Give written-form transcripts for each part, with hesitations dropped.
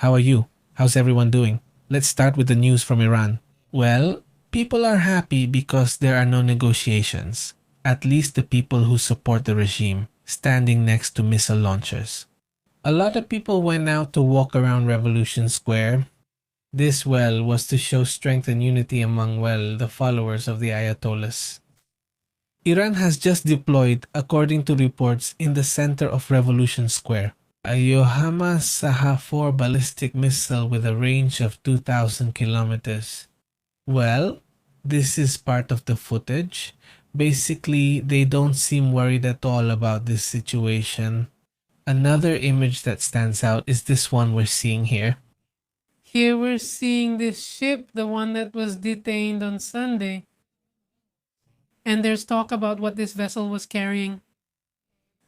How are you? How's everyone doing? Let's start with the news from Iran. Well, people are happy because there are no negotiations. At least the people who support the regime, standing next to missile launchers. A lot of people went out to walk around Revolution Square. This, was to show strength and unity among, the followers of the Ayatollahs. Iran has just deployed, according to reports, in the center of Revolution Square, a Yohama Saha 4 ballistic missile with a range of 2,000 kilometers. Well, this is part of the footage. Basically, they don't seem worried at all about this situation. Another image that stands out is this one we're seeing here. Here we're seeing this ship, the one that was detained on Sunday. And there's talk about what this vessel was carrying.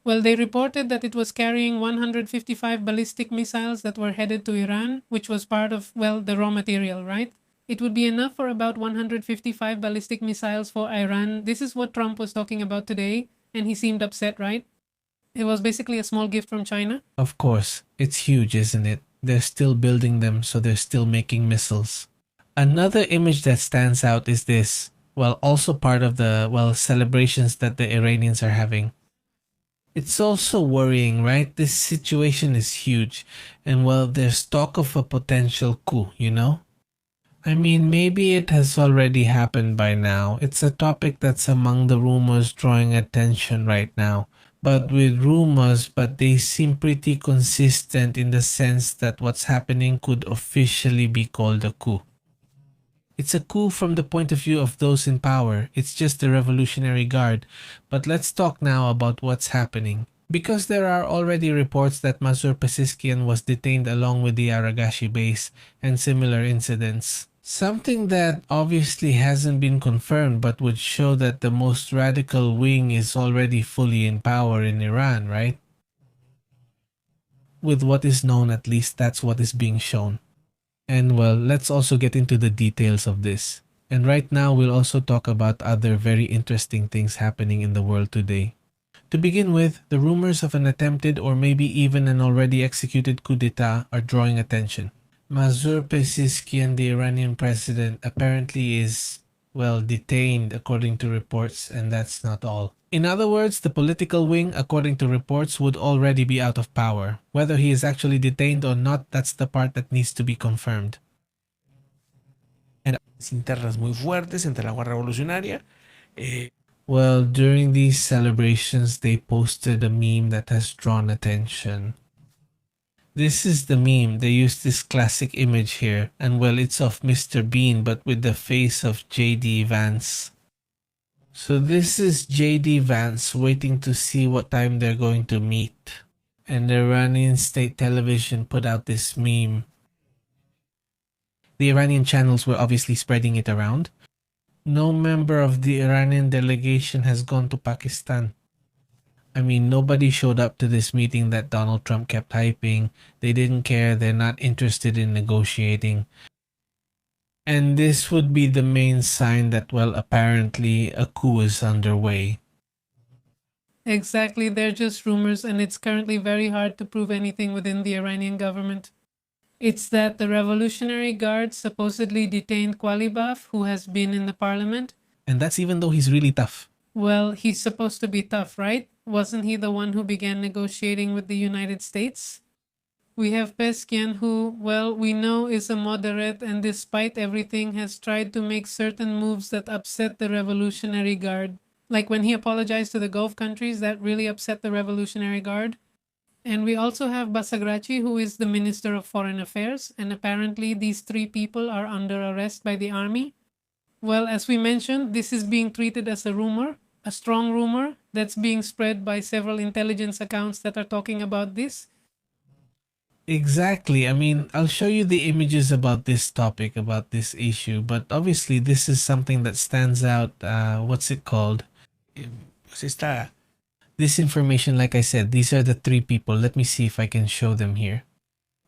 Well, they reported that it was carrying 155 ballistic missiles that were headed to Iran, which was part of, the raw material, right? It would be enough for about 155 ballistic missiles for Iran. This is what Trump was talking about today, and he seemed upset, right? It was basically a small gift from China. Of course, it's huge, isn't it? They're still building them, so they're still making missiles. Another image that stands out is this. Also part of the, celebrations that the Iranians are having. It's also worrying, right? This situation is huge, and there's talk of a potential coup, I mean, maybe it has already happened by now. It's a topic that's among the rumors drawing attention right now. But with rumors, they seem pretty consistent in the sense that what's happening could officially be called a coup. It's a coup from the point of view of those in power. It's just the Revolutionary Guard. But let's talk now about what's happening. Because there are already reports that Mazur Pesiskian was detained along with the Aragashi base and similar incidents. Something that obviously hasn't been confirmed but would show that the most radical wing is already fully in power in Iran, right? With what is known, at least that's what is being shown. And let's also get into the details of this. And right now, we'll also talk about other very interesting things happening in the world today. To begin with, the rumors of an attempted or maybe even an already executed coup d'etat are drawing attention. Mazur Pesiskian, the Iranian president, apparently is, detained according to reports, and that's not all. In other words, the political wing, according to reports, would already be out of power. Whether he is actually detained or not, that's the part that needs to be confirmed. And internas muy fuertes entre la Guardia Revolucionaria. During these celebrations, they posted a meme that has drawn attention. This is the meme. They used this classic image here, and it's of Mr. Bean, but with the face of J.D. Vance. So this is J.D. Vance waiting to see what time they're going to meet. And the Iranian state television put out this meme. The Iranian channels were obviously spreading it around. No member of the Iranian delegation has gone to Pakistan. I mean, nobody showed up to this meeting that Donald Trump kept hyping. They didn't care. They're not interested in negotiating. And this would be the main sign that, apparently a coup is underway. Exactly, they're just rumors, and it's currently very hard to prove anything within the Iranian government. It's that the Revolutionary Guard supposedly detained Qualibaf, who has been in the parliament. And that's even though he's really tough. Well, he's supposed to be tough, right? Wasn't he the one who began negotiating with the United States? We have Peskian, who, we know is a moderate and despite everything has tried to make certain moves that upset the Revolutionary Guard. Like when he apologized to the Gulf countries, that really upset the Revolutionary Guard. And we also have Basagrachi, who is the Minister of Foreign Affairs, and apparently these three people are under arrest by the army. Well, as we mentioned, this is being treated as a rumor, a strong rumor that's being spread by several intelligence accounts that are talking about this. Exactly. I mean, I'll show you the images about this topic, about this issue, but obviously this is something that stands out. What's it called? This information, like I said, these are the three people. Let me see if I can show them here.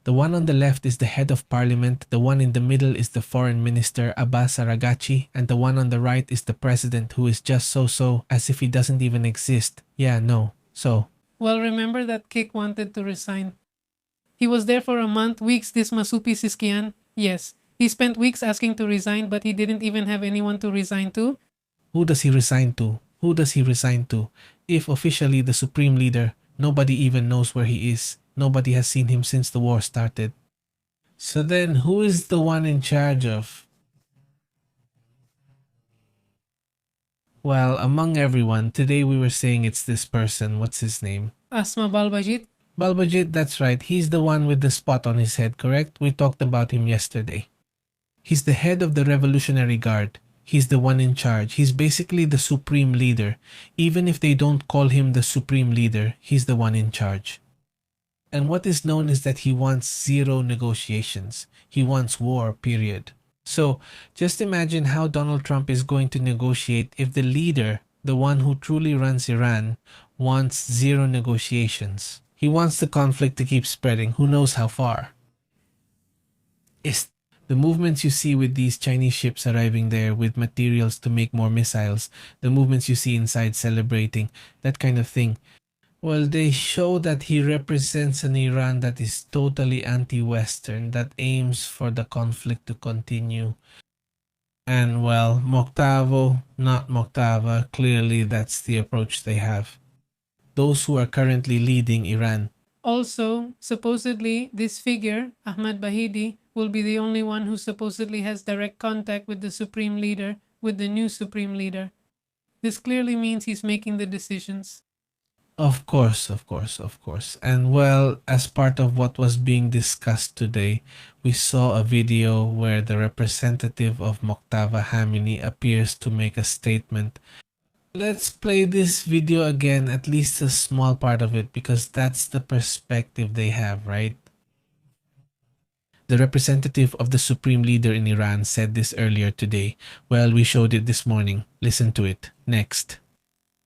The one on the left is the head of parliament, the one in the middle is the foreign minister, Abbas Aragachi, and the one on the right is the president, who is just so, as if he doesn't even exist. Yeah, no. So. Well, remember that Kik wanted to resign. He was there for a month, weeks, this Masupi Siskian. Yes. He spent weeks asking to resign, but he didn't even have anyone to resign to. Who does he resign to? Who does he resign to? If officially the supreme leader, nobody even knows where he is. Nobody has seen him since the war started. So then, who is the one in charge of? Well, among everyone, today we were saying it's this person. What's his name? Asma Balbajit. Balbajit, that's right. He's the one with the spot on his head, correct? We talked about him yesterday. He's the head of the Revolutionary Guard. He's the one in charge. He's basically the supreme leader. Even if they don't call him the supreme leader, he's the one in charge. And what is known is that he wants zero negotiations. He wants war, period. So just imagine how Donald Trump is going to negotiate if the leader, the one who truly runs Iran, wants zero negotiations. He wants the conflict to keep spreading. Who knows how far? The movements you see with these Chinese ships arriving there with materials to make more missiles, the movements you see inside celebrating, that kind of thing. Well, they show that he represents an Iran that is totally anti-Western, that aims for the conflict to continue. And well, Moctavo, not Moctava, clearly that's the approach they have. Those who are currently leading Iran. Also, supposedly, this figure, Ahmad Bahidi, will be the only one who supposedly has direct contact with the supreme leader, with the new supreme leader. This clearly means he's making the decisions. Of course. And well, as part of what was being discussed today, we saw a video where the representative of Moctava Hamini appears to make a statement. Let's play this video again, at least a small part of it, because that's the perspective they have, right? The representative of the supreme leader in Iran said this earlier today. Well, we showed it this morning. Listen to it. Next.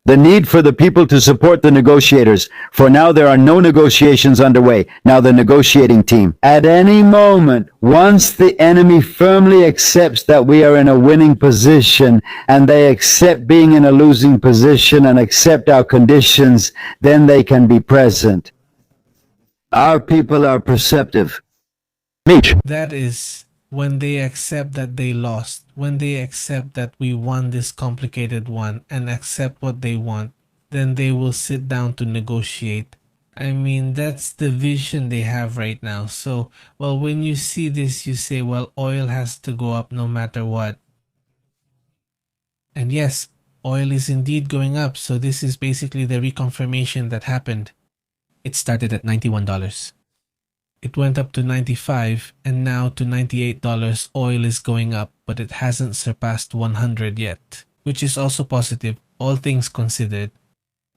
The need for the people to support the negotiators. For now, there are no negotiations underway. Now the negotiating team. At any moment, once the enemy firmly accepts that we are in a winning position and they accept being in a losing position and accept our conditions, then they can be present. Our people are perceptive. That is when they accept that they lost, when they accept that we won this complicated one and accept what they want, then they will sit down to negotiate. I mean, that's the vision they have right now. So, well, when you see this, you say, well, oil has to go up no matter what. And yes, oil is indeed going up. So this is basically the reconfirmation that happened. It started at $91. It went up to $95 and now to $98 oil is going up, but it hasn't surpassed 100 yet, which is also positive, all things considered.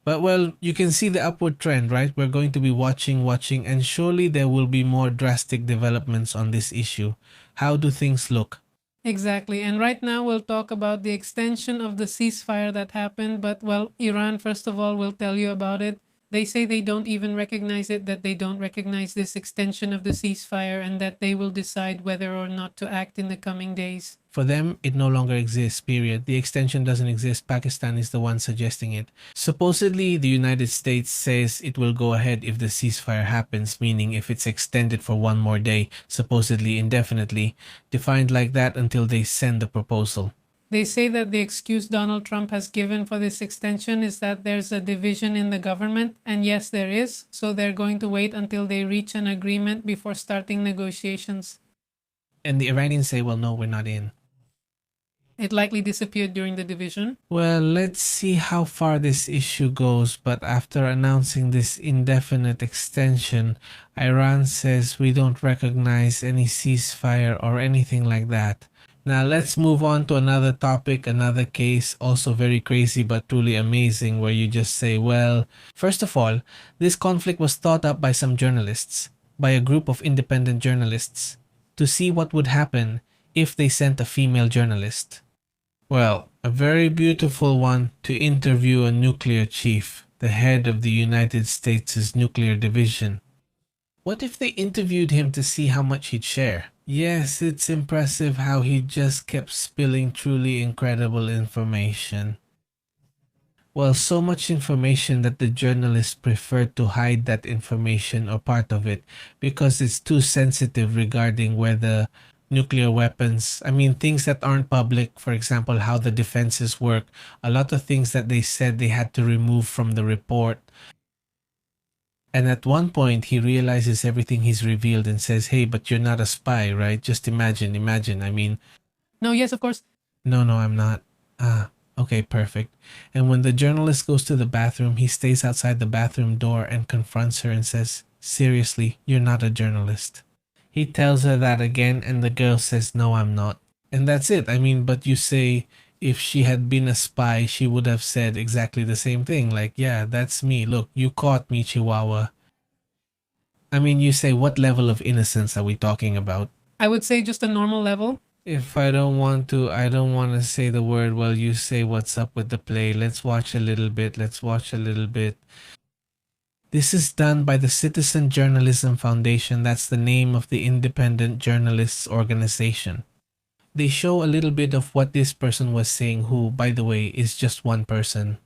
But well, you can see the upward trend, right? We're going to be watching, and surely there will be more drastic developments on this issue. How do things look? Exactly. And right now we'll talk about the extension of the ceasefire that happened. But well, Iran, first of all, will tell you about it. They say they don't even recognize it, that they don't recognize this extension of the ceasefire, and that they will decide whether or not to act in the coming days. For them, it no longer exists, period. The extension doesn't exist. Pakistan is the one suggesting it. Supposedly, the United States says it will go ahead if the ceasefire happens, meaning if it's extended for one more day, supposedly indefinitely, defined like that until they send the proposal. They say that the excuse Donald Trump has given for this extension is that there's a division in the government, and yes, there is, so they're going to wait until they reach an agreement before starting negotiations. And the Iranians say, well, no, we're not in. It likely disappeared during the division. Well, let's see how far this issue goes, but after announcing this indefinite extension, Iran says we don't recognize any ceasefire or anything like that. Now let's move on to another topic, another case, also very crazy but truly amazing, where you just say, well, first of all, this conflict was thought up by some journalists, by a group of independent journalists, to see what would happen if they sent a female journalist. Well, a very beautiful one to interview a nuclear chief, the head of the United States' nuclear division. What if they interviewed him to see how much he'd share? Yes, it's impressive how he just kept spilling truly incredible information. Well, so much information that the journalists prefer to hide that information or part of it because it's too sensitive regarding whether nuclear weapons, I mean, things that aren't public, for example, how the defenses work, a lot of things that they said they had to remove from the report. And at one point, he realizes everything he's revealed and says, hey, but you're not a spy, right? Just imagine. I mean, No, yes, of course. no, I'm not. Ah, okay, perfect. And when the journalist goes to the bathroom, he stays outside the bathroom door and confronts her and says, seriously, you're not a journalist. He tells her that again, and the girl says, no, I'm not. And that's it. I mean, but you say, if she had been a spy, she would have said exactly the same thing. Like, yeah, that's me. Look, you caught me, Chihuahua. I mean, you say, what level of innocence are we talking about? I would say just a normal level. If I don't want to say the word, well, you say what's up with the play. Let's watch a little bit. This is done by the Citizen Journalism Foundation. That's the name of the independent journalists organization. They show a little bit of what this person was saying, who, by the way, is just one person.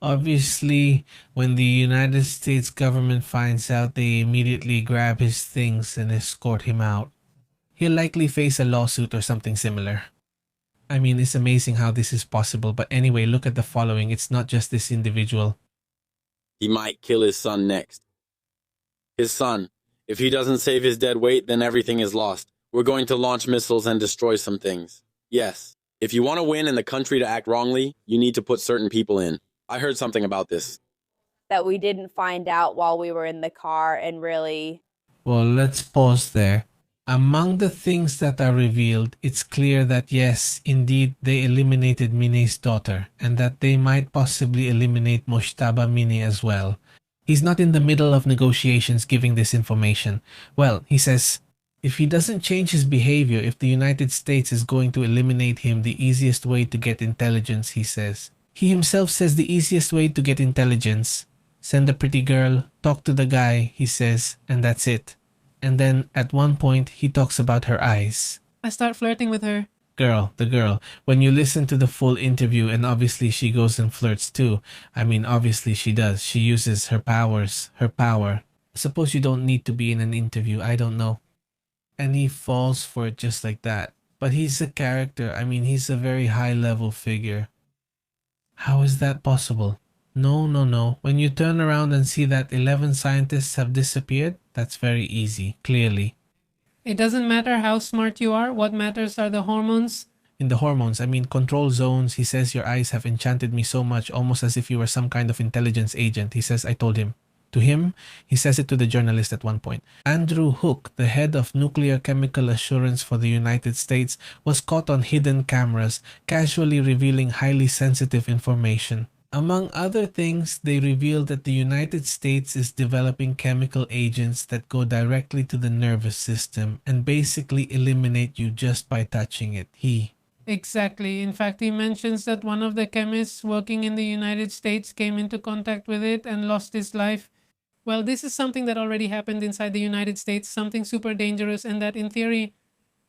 Obviously, when the United States government finds out, they immediately grab his things and escort him out. He'll likely face a lawsuit or something similar. I mean, it's amazing how this is possible, but anyway, look at the following. It's not just this individual. He might kill his son next. His son. If he doesn't save his dead weight, then everything is lost. We're going to launch missiles and destroy some things. Yes. If you want to win and the country to act wrongly, you need to put certain people in. I heard something about this. That we didn't find out while we were in the car and really... Well, let's pause there. Among the things that are revealed, it's clear that yes, indeed, they eliminated Mine's daughter, and that they might possibly eliminate Moshtaba Mine as well. He's not in the middle of negotiations giving this information. Well, he says, if he doesn't change his behavior, if the United States is going to eliminate him, the easiest way to get intelligence, he says. He himself says the easiest way to get intelligence. Send a pretty girl, talk to the guy, he says, and that's it. And then at one point, he talks about her eyes. I start flirting with her. The girl. When you listen to the full interview, and obviously she goes and flirts too. I mean, obviously she does. She uses her powers, her power. Suppose you don't need to be in an interview, I don't know. And he falls for it just like that. But he's a character. I mean, he's a very high-level figure. How is that possible? No. When you turn around and see that 11 scientists have disappeared, that's very easy, clearly. It doesn't matter how smart you are. What matters are the hormones. In the hormones, I mean control zones, he says your eyes have enchanted me so much, almost as if you were some kind of intelligence agent. He says, I told him. To him, he says it to the journalist at one point. Andrew Hook, the head of nuclear chemical assurance for the United States, was caught on hidden cameras, casually revealing highly sensitive information. Among other things, they revealed that the United States is developing chemical agents that go directly to the nervous system and basically eliminate you just by touching it. Exactly. In fact, he mentions that one of the chemists working in the United States came into contact with it and lost his life. Well, this is something that already happened inside the United States, something super dangerous, and that in theory,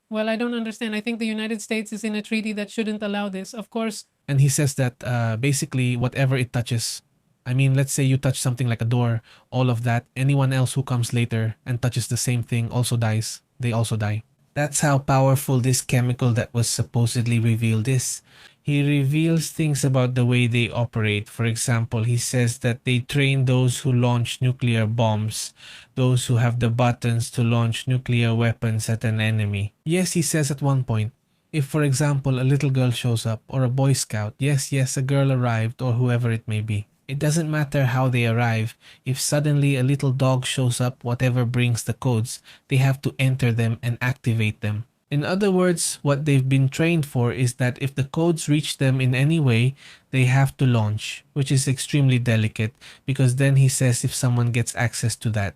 well, I don't understand. I think the United States is in a treaty that shouldn't allow this. Of course. And he says that basically whatever it touches, I mean, let's say you touch something like a door, all of that, anyone else who comes later and touches the same thing also dies. They also die. That's how powerful this chemical that was supposedly revealed is. He reveals things about the way they operate. For example, he says that they train those who launch nuclear bombs, those who have the buttons to launch nuclear weapons at an enemy. Yes, he says at one point, if, for example, a little girl shows up, or a Boy Scout, yes, a girl arrived, or whoever it may be. It doesn't matter how they arrive. If suddenly a little dog shows up, whatever brings the codes, they have to enter them and activate them. In other words, what they've been trained for is that if the codes reach them in any way, they have to launch, which is extremely delicate, because then he says if someone gets access to that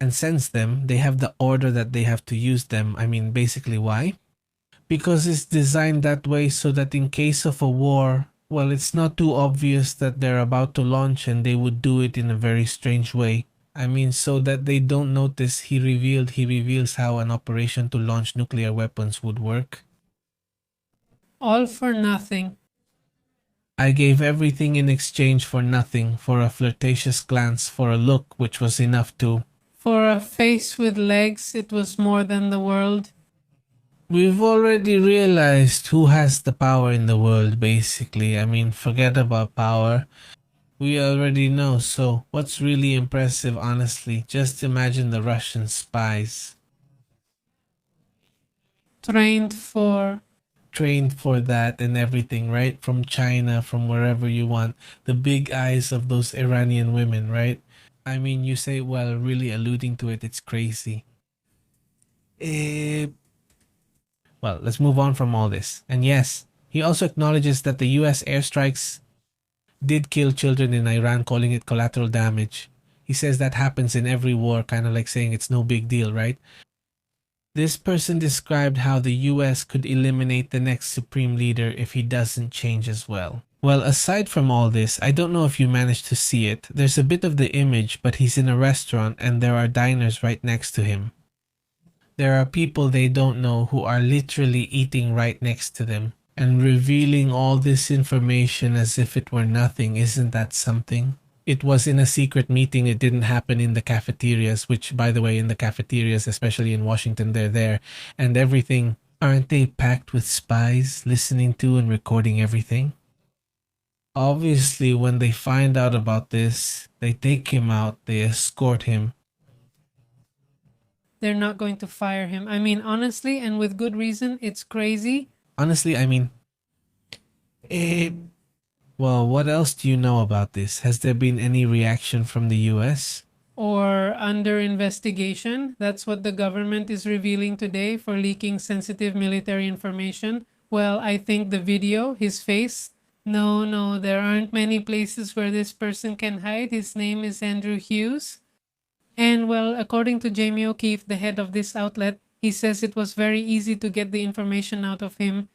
and sends them, they have the order that they have to use them. I mean, basically, why? Because it's designed that way so that in case of a war, well, it's not too obvious that they're about to launch and they would do it in a very strange way. I mean, so that they don't notice, he reveals how an operation to launch nuclear weapons would work. All for nothing. I gave everything in exchange for nothing, for a flirtatious glance, for a look which was enough to... For a face with legs, it was more than the world. We've already realized who has the power in the world, basically. I mean, forget about power. We already know, so what's really impressive, honestly? Just imagine the Russian spies. Trained for That and everything, right? From China, from wherever you want. The big eyes of those Iranian women, right? I mean, you say, well, really alluding to it, it's crazy. Well, let's move on from all this. And yes, he also acknowledges that the US airstrikes did kill children in Iran, calling it collateral damage. He says that happens in every war, kind of like saying it's no big deal, right? This person described how the US could eliminate the next supreme leader if he doesn't change as well. Well, aside from all this, I don't know if you managed to see it. There's a bit of the image, but he's in a restaurant and there are diners right next to him. There are people they don't know who are literally eating right next to them and revealing all this information as if it were nothing. Isn't that something? It was in a secret meeting. It didn't happen in the cafeterias, which, by the way, in the cafeterias, especially in Washington, they're there and everything. Aren't they packed with spies listening to and recording everything? Obviously, when they find out about this, they take him out, they escort him. They're not going to fire him. I mean, honestly, and with good reason, it's crazy. Honestly, I mean, well, what else do you know about this? Has there been any reaction from the US? Or under investigation. That's what the government is revealing today for leaking sensitive military information. Well, I think the video, his face. No, there aren't many places where this person can hide. His name is Andrew Hughes. And well, according to Jamie O'Keefe, the head of this outlet, he says it was very easy to get the information out of him.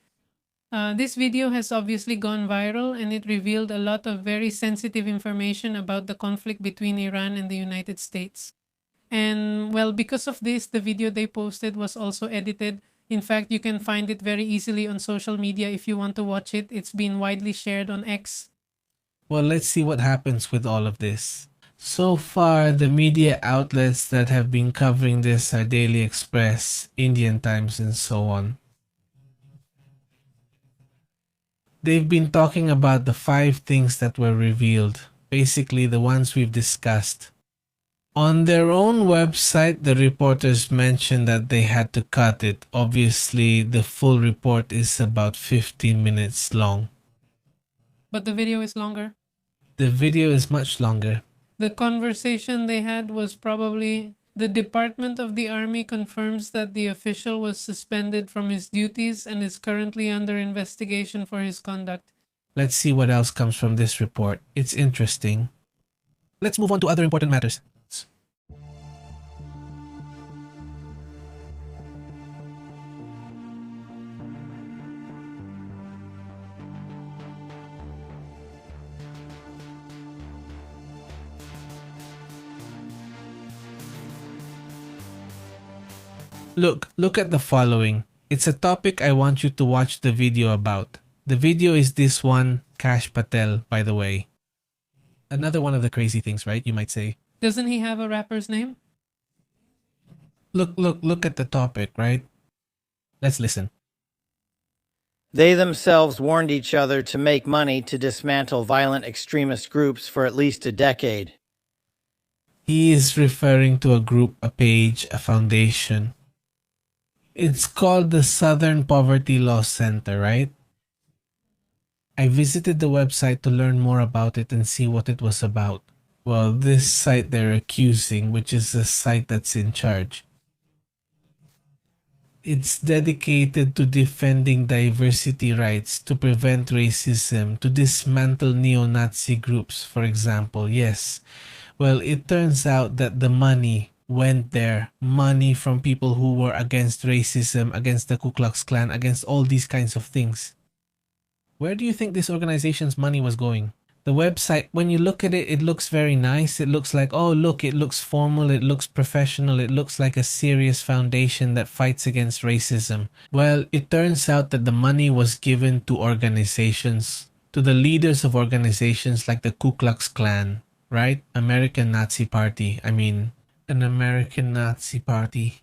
This video has obviously gone viral and it revealed a lot of very sensitive information about the conflict between Iran and the United States. And well, because of this, the video they posted was also edited. In fact, you can find it very easily on social media if you want to watch it. It's been widely shared on X. Well, let's see what happens with all of this. So far, the media outlets that have been covering this are Daily Express, Indian Times, and so on. They've been talking about the 5 things that were revealed, basically the ones we've discussed. On their own website, the reporters mentioned that they had to cut it. Obviously, the full report is about 15 minutes long. But the video is longer. The video is much longer. The conversation they had was probably, the Department of the Army confirms that the official was suspended from his duties and is currently under investigation for his conduct. Let's see what else comes from this report. It's interesting. Let's move on to other important matters. Look at the following. It's a topic I want you to watch the video about. The video is this one, Kash Patel, by the way. Another one of the crazy things, right? You might say. Doesn't he have a rapper's name? Look at the topic, right? Let's listen. They themselves warned each other to make money to dismantle violent extremist groups for at least a decade. He is referring to a group, a page, a foundation. It's called the Southern Poverty Law Center, right? I visited the website to learn more about it and see what it was about. Well, this site they're accusing, which is the site that's in charge. It's dedicated to defending diversity rights, to prevent racism, to dismantle neo-Nazi groups, for example. Yes. Well, it turns out that the money went there. Money from people who were against racism, against the Ku Klux Klan, against all these kinds of things. Where do you think this organization's money was going? The website, when you look at it, it looks very nice. It looks like, oh look, it looks formal, it looks professional, it looks like a serious foundation that fights against racism. Well, it turns out that the money was given to organizations to the leaders of organizations like the Ku Klux Klan, right? American Nazi Party. I mean, an American Nazi Party.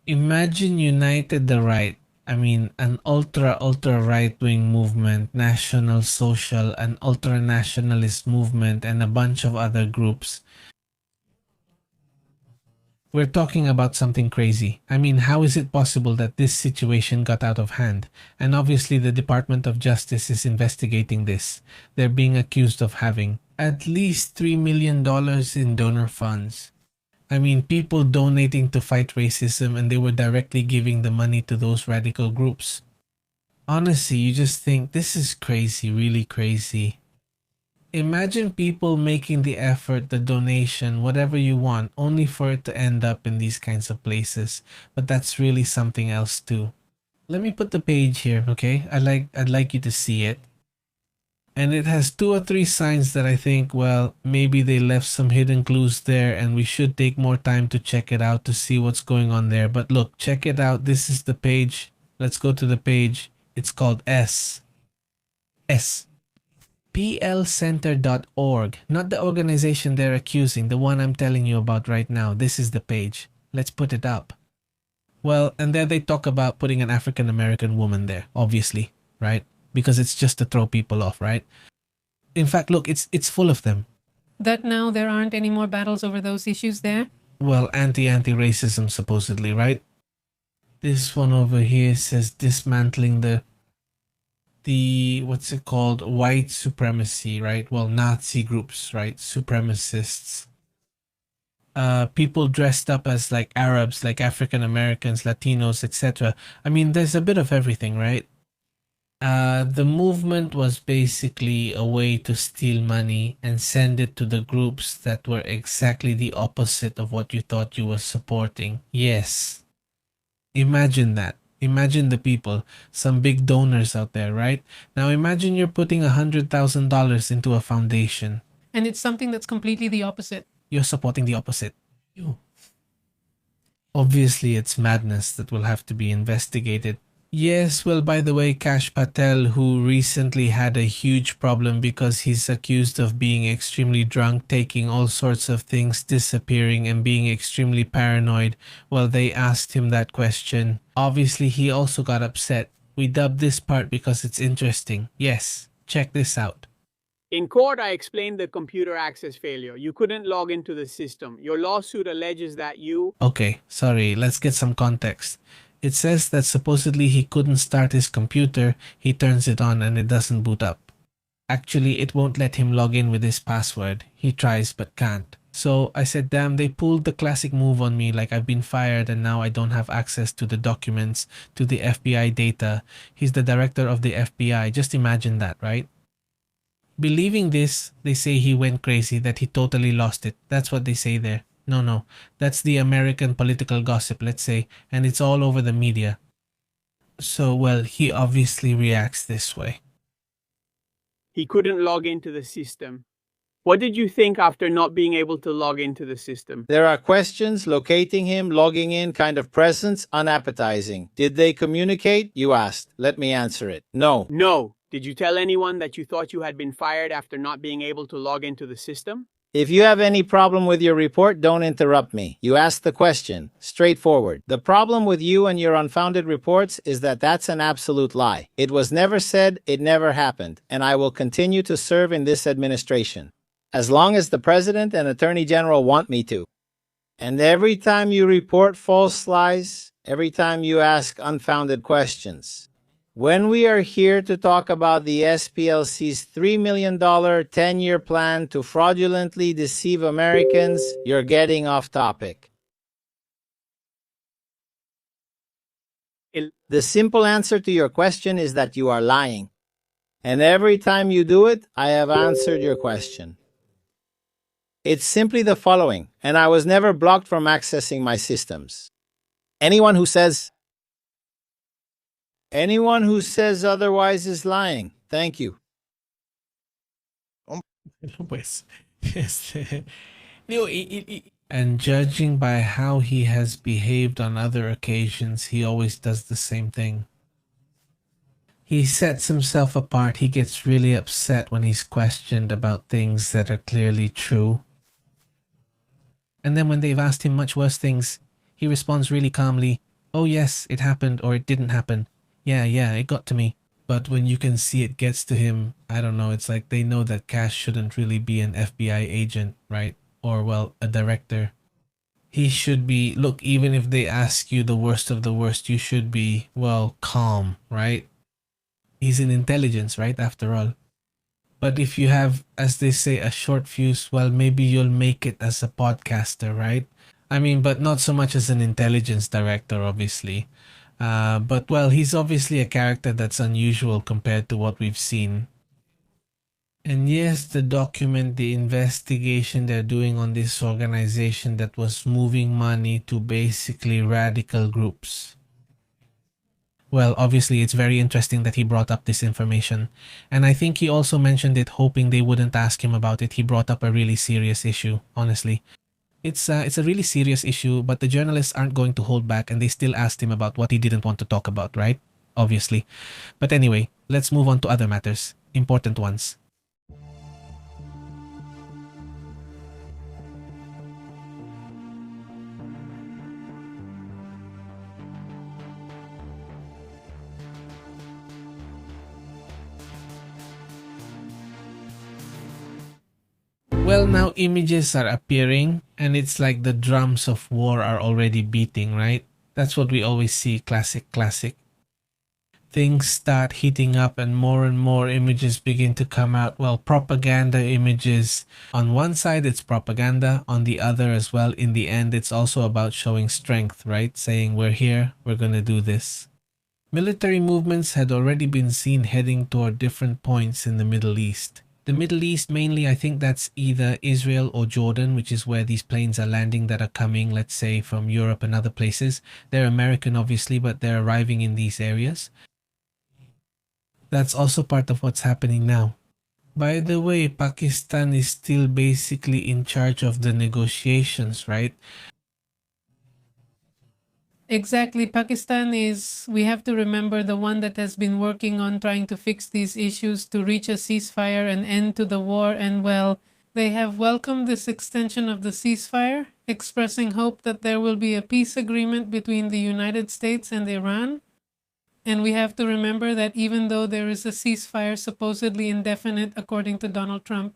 Imagine United the Right. I mean, an ultra right-wing movement, National Social, an ultra-nationalist movement, and a bunch of other groups. We're talking about something crazy. I mean, how is it possible that this situation got out of hand? And obviously the Department of Justice is investigating this. They're being accused of having at least $3 million in donor funds. I mean, people donating to fight racism, and they were directly giving the money to those radical groups. Honestly, you just think this is crazy, really crazy. Imagine people making the effort, the donation, whatever you want, only for it to end up in these kinds of places. But that's really something else too. Let me put the page here, okay? I'd like you to see it. And it has 2 or 3 signs that I think, well, maybe they left some hidden clues there and we should take more time to check it out to see what's going on there. But look, check it out. This is the page. Let's go to the page. It's called plcenter.org. Not the organization they're accusing, the one I'm telling you about right now. This is the page. Let's put it up. Well, and then they talk about putting an African American woman there, obviously, right? Because it's just to throw people off, right? In fact, look, it's full of them. That now there aren't any more battles over those issues there? Well, anti-racism supposedly, right? This one over here says dismantling the what's it called? White supremacy, right? Well, Nazi groups, right? Supremacists. People dressed up as like Arabs, like African Americans, Latinos, etc. I mean, there's a bit of everything, right? The movement was basically a way to steal money and send it to the groups that were exactly the opposite of what you thought you were supporting. Yes. Imagine that. Imagine the people, some big donors out there, right? Now imagine you're putting $100,000 into a foundation. And it's something that's completely the opposite. You're supporting the opposite. Obviously, it's madness that will have to be investigated. Yes, well, by the way, Kash Patel, who recently had a huge problem because he's accused of being extremely drunk, taking all sorts of things, disappearing, and being extremely paranoid. Well, they asked him that question. Obviously, he also got upset. We dubbed this part because it's interesting. Yes, check this out. In court, I explained the computer access failure. You couldn't log into the system. Your lawsuit alleges that you... Okay, sorry, let's get some context. It says that supposedly he couldn't start his computer, he turns it on and it doesn't boot up. Actually, it won't let him log in with his password. He tries but can't. So I said, damn, they pulled the classic move on me, like I've been fired and now I don't have access to the documents, to the FBI data. He's the director of the FBI. Just imagine that, right? Believing this, they say he went crazy, that he totally lost it. That's what they say there. No, that's the American political gossip, let's say, and it's all over the media. So, well, he obviously reacts this way. He couldn't log into the system. What did you think after not being able to log into the system? There are questions, locating him, logging in, kind of presence, unappetizing. Did they communicate? You asked. Let me answer it. No. No. Did you tell anyone that you thought you had been fired after not being able to log into the system? If you have any problem with your report, don't interrupt me. You asked the question. Straightforward. The problem with you and your unfounded reports is that that's an absolute lie. It was never said, it never happened, and I will continue to serve in this administration, as long as the President and Attorney General want me to. And every time you report false lies, every time you ask unfounded questions, when we are here to talk about the SPLC's $3 million 10-year plan to fraudulently deceive Americans, you're getting off topic. The simple answer to your question is that you are lying. And every time you do it, I have answered your question. It's simply the following, and I was never blocked from accessing my systems. Anyone who says otherwise is lying. Thank you. And judging by how he has behaved on other occasions, he always does the same thing. He sets himself apart. He gets really upset when he's questioned about things that are clearly true. And then when they've asked him much worse things, he responds really calmly, "Oh yes, it happened," or "It didn't happen. Yeah, it got to me." But when you can see it gets to him, I don't know, it's like they know that Kash shouldn't really be an FBI agent, right? Or, well, a director. He should be, look, even if they ask you the worst of the worst, you should be, well, calm, right? He's in intelligence, right? After all. But if you have, as they say, a short fuse, well, maybe you'll make it as a podcaster, right? I mean, but not so much as an intelligence director, obviously. But, well, he's obviously a character that's unusual compared to what we've seen. And yes, the document the investigation they're doing on this organization that was moving money to basically radical groups. Well, obviously, it's very interesting that he brought up this information. And I think he also mentioned it hoping they wouldn't ask him about it. He brought up a really serious issue, honestly. It's a really serious issue, but the journalists aren't going to hold back and they still asked him about what he didn't want to talk about, right? Obviously. But anyway, let's move on to other matters. Important ones. Well, now images are appearing and it's like the drums of war are already beating, right? That's what we always see, classic. Things start heating up and more images begin to come out. Well, propaganda images. On one side, it's propaganda. On the other as well, in the end, it's also about showing strength, right? Saying, we're here, we're gonna do this. Military movements had already been seen heading toward different points in the Middle East. The Middle East mainly, I think that's either Israel or Jordan, which is where these planes are landing that are coming, let's say, from Europe and other places. They're American, obviously, but they're arriving in these areas. That's also part of what's happening now. By the way, Pakistan is still basically in charge of the negotiations, right? Exactly. Pakistan is, we have to remember, the one that has been working on trying to fix these issues to reach a ceasefire and end to the war. And well, they have welcomed this extension of the ceasefire, expressing hope that there will be a peace agreement between the United States and Iran. And we have to remember that even though there is a ceasefire supposedly indefinite according to Donald Trump,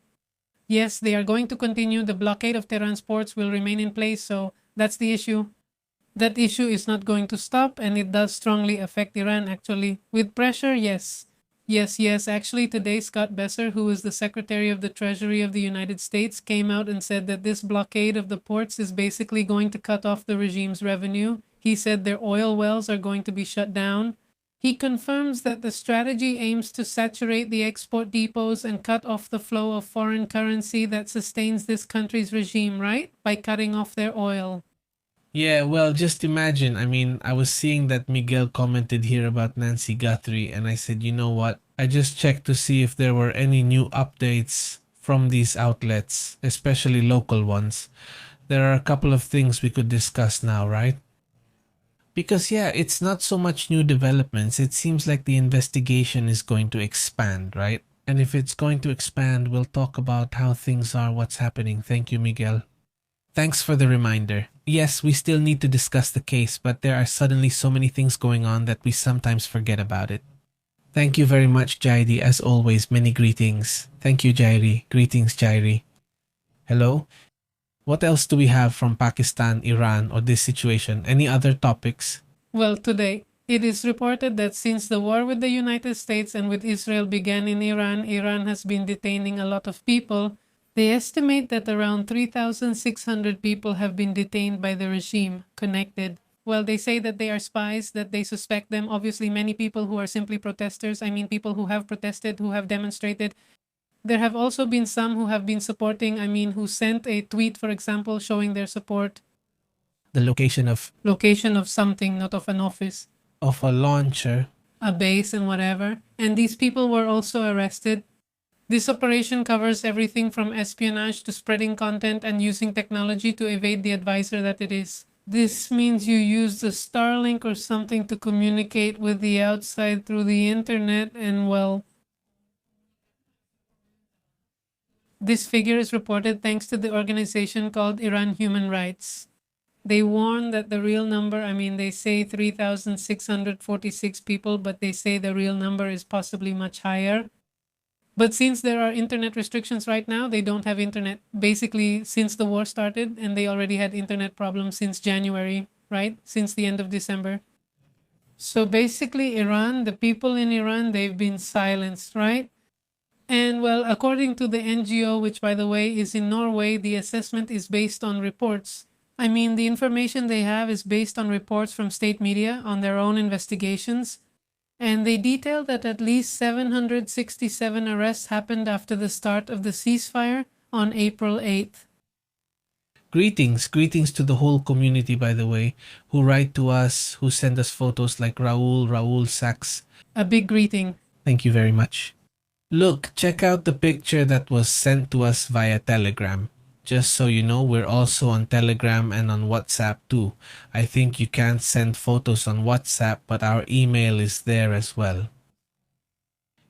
yes, they are going to continue. The blockade of Tehran's ports will remain in place. So that's the issue. That issue is not going to stop, and it does strongly affect Iran, actually. With pressure, yes. Yes. Actually, today, Scott Besser, who is the Secretary of the Treasury of the United States, came out and said that this blockade of the ports is basically going to cut off the regime's revenue. He said their oil wells are going to be shut down. He confirms that the strategy aims to saturate the export depots and cut off the flow of foreign currency that sustains this country's regime, right? By cutting off their oil. Yeah, well, just imagine. I mean, I was seeing that Miguel commented here about Nancy Guthrie, and I said, you know what? I just checked to see if there were any new updates from these outlets, especially local ones. There are a couple of things we could discuss now, right? Because, yeah, it's not so much new developments. It seems like the investigation is going to expand, right? And if it's going to expand, we'll talk about how things are, what's happening. Thank you, Miguel. Thanks for the reminder. Yes, we still need to discuss the case, but there are suddenly so many things going on that we sometimes forget about it. Thank you very much, Jairi. As always, many greetings. Thank you, Jairi. Greetings, Jairi. Hello? What else do we have from Pakistan, Iran, or this situation? Any other topics? Well, today, it is reported that since the war with the United States and with Israel began in Iran, Iran has been detaining a lot of people. They estimate that around 3,600 people have been detained by the regime, connected. Well, they say that they are spies, that they suspect them. Obviously, many people who are simply protesters, I mean people who have protested, who have demonstrated. There have also been some who have been supporting, who sent a tweet, for example, showing their support. The location of Something, not of an office. Of a launcher. A base and whatever. And these people were also arrested. This operation covers everything from espionage to spreading content and using technology to evade the advisor that it is. This means you use the Starlink or something to communicate with the outside through the internet, and well, this figure is reported thanks to the organization called Iran Human Rights. They warn that the real number, they say 3,646 people, but they say the real number is possibly much higher. But since there are internet restrictions right now, they don't have internet basically since the war started, and they already had internet problems since January, right? Since the end of December. So basically, Iran, the people in Iran, they've been silenced, right? And well, according to the NGO, which by the way is in Norway, the assessment is based on reports. The information they have is based on reports from state media on their own investigations. And they detail that at least 767 arrests happened after the start of the ceasefire on April 8th. Greetings to the whole community, by the way, who write to us, who send us photos like Raul Sachs. A big greeting. Thank you very much. Look, check out the picture that was sent to us via Telegram. Just so you know, we're also on Telegram and on WhatsApp too. I think you can't send photos on WhatsApp, but our email is there as well.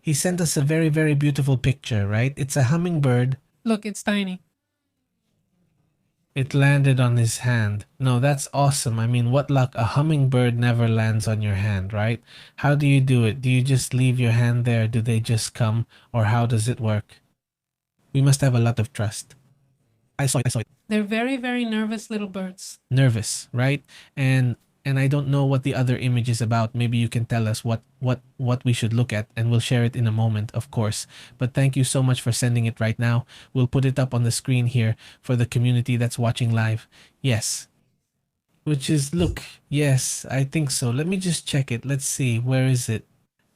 He sent us a very, very beautiful picture, right? It's a hummingbird. Look, it's tiny. It landed on his hand. No, that's awesome. What luck. A hummingbird never lands on your hand, right? How do you do it? Do you just leave your hand there? Do they just come? Or how does it work? We must have a lot of trust. I saw it. They're very, very nervous little birds. Nervous, right? And I don't know what the other image is about. Maybe you can tell us what we should look at, and we'll share it in a moment, of course. But thank you so much for sending it right now. We'll put it up on the screen here for the community that's watching live. Yes. Which is, look, yes, I think so. Let me just check it. Let's see. Where is it?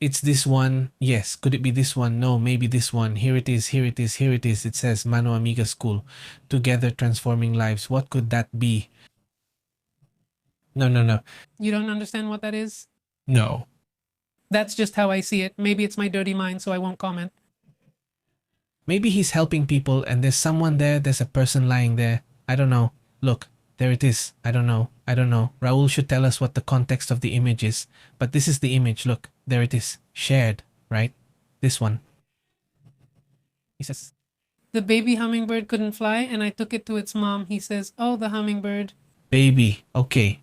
It's this one. Yes. Could it be this one? No, maybe this one. Here it is. It says Mano Amiga School. Together transforming lives. What could that be? No. You don't understand what that is? No. That's just how I see it. Maybe it's my dirty mind, so I won't comment. Maybe he's helping people and there's someone there. There's a person lying there. I don't know. Look, there it is. I don't know. Raul should tell us what the context of the image is. But this is the image. Look, there it is. Shared, right? This one. He says, the baby hummingbird couldn't fly, and I took it to its mom. He says, oh, the hummingbird. Baby. Okay.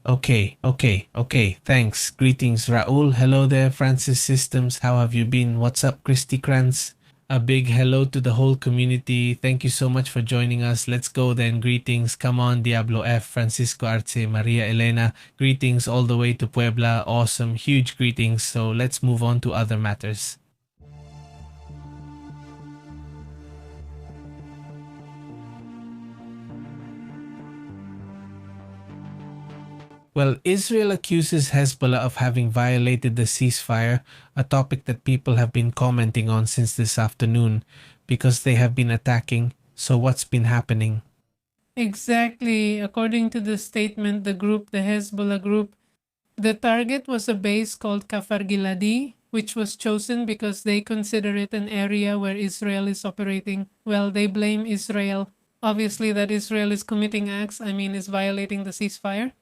Thanks. Greetings, Raul. Hello there, Francis Systems. How have you been? What's up, Christy Kranz? A big hello to the whole community. Thank you so much for joining us. Let's go then. Greetings. Come on, Diablo F, Francisco Arce, Maria Elena. Greetings all the way to Puebla. Awesome. Huge greetings. So let's move on to other matters. Well, Israel accuses Hezbollah of having violated the ceasefire, a topic that people have been commenting on since this afternoon because they have been attacking. So what's been happening? Exactly. According to the statement, the Hezbollah group, the target was a base called Kafar Giladi, which was chosen because they consider it an area where Israel is operating. Well, they blame Israel. Obviously, that Israel is committing acts, is violating the ceasefire.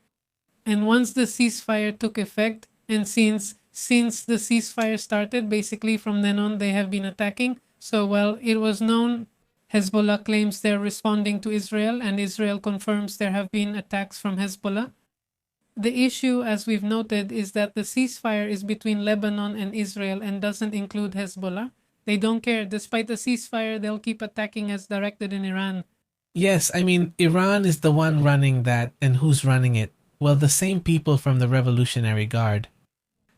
And once the ceasefire took effect, and since the ceasefire started, basically from then on, they have been attacking. So, well, it was known. Hezbollah claims they're responding to Israel, and Israel confirms there have been attacks from Hezbollah. The issue, as we've noted, is that the ceasefire is between Lebanon and Israel and doesn't include Hezbollah. They don't care. Despite the ceasefire, they'll keep attacking as directed in Iran. Yes, Iran is the one running that, and who's running it? Well, the same people from the Revolutionary Guard.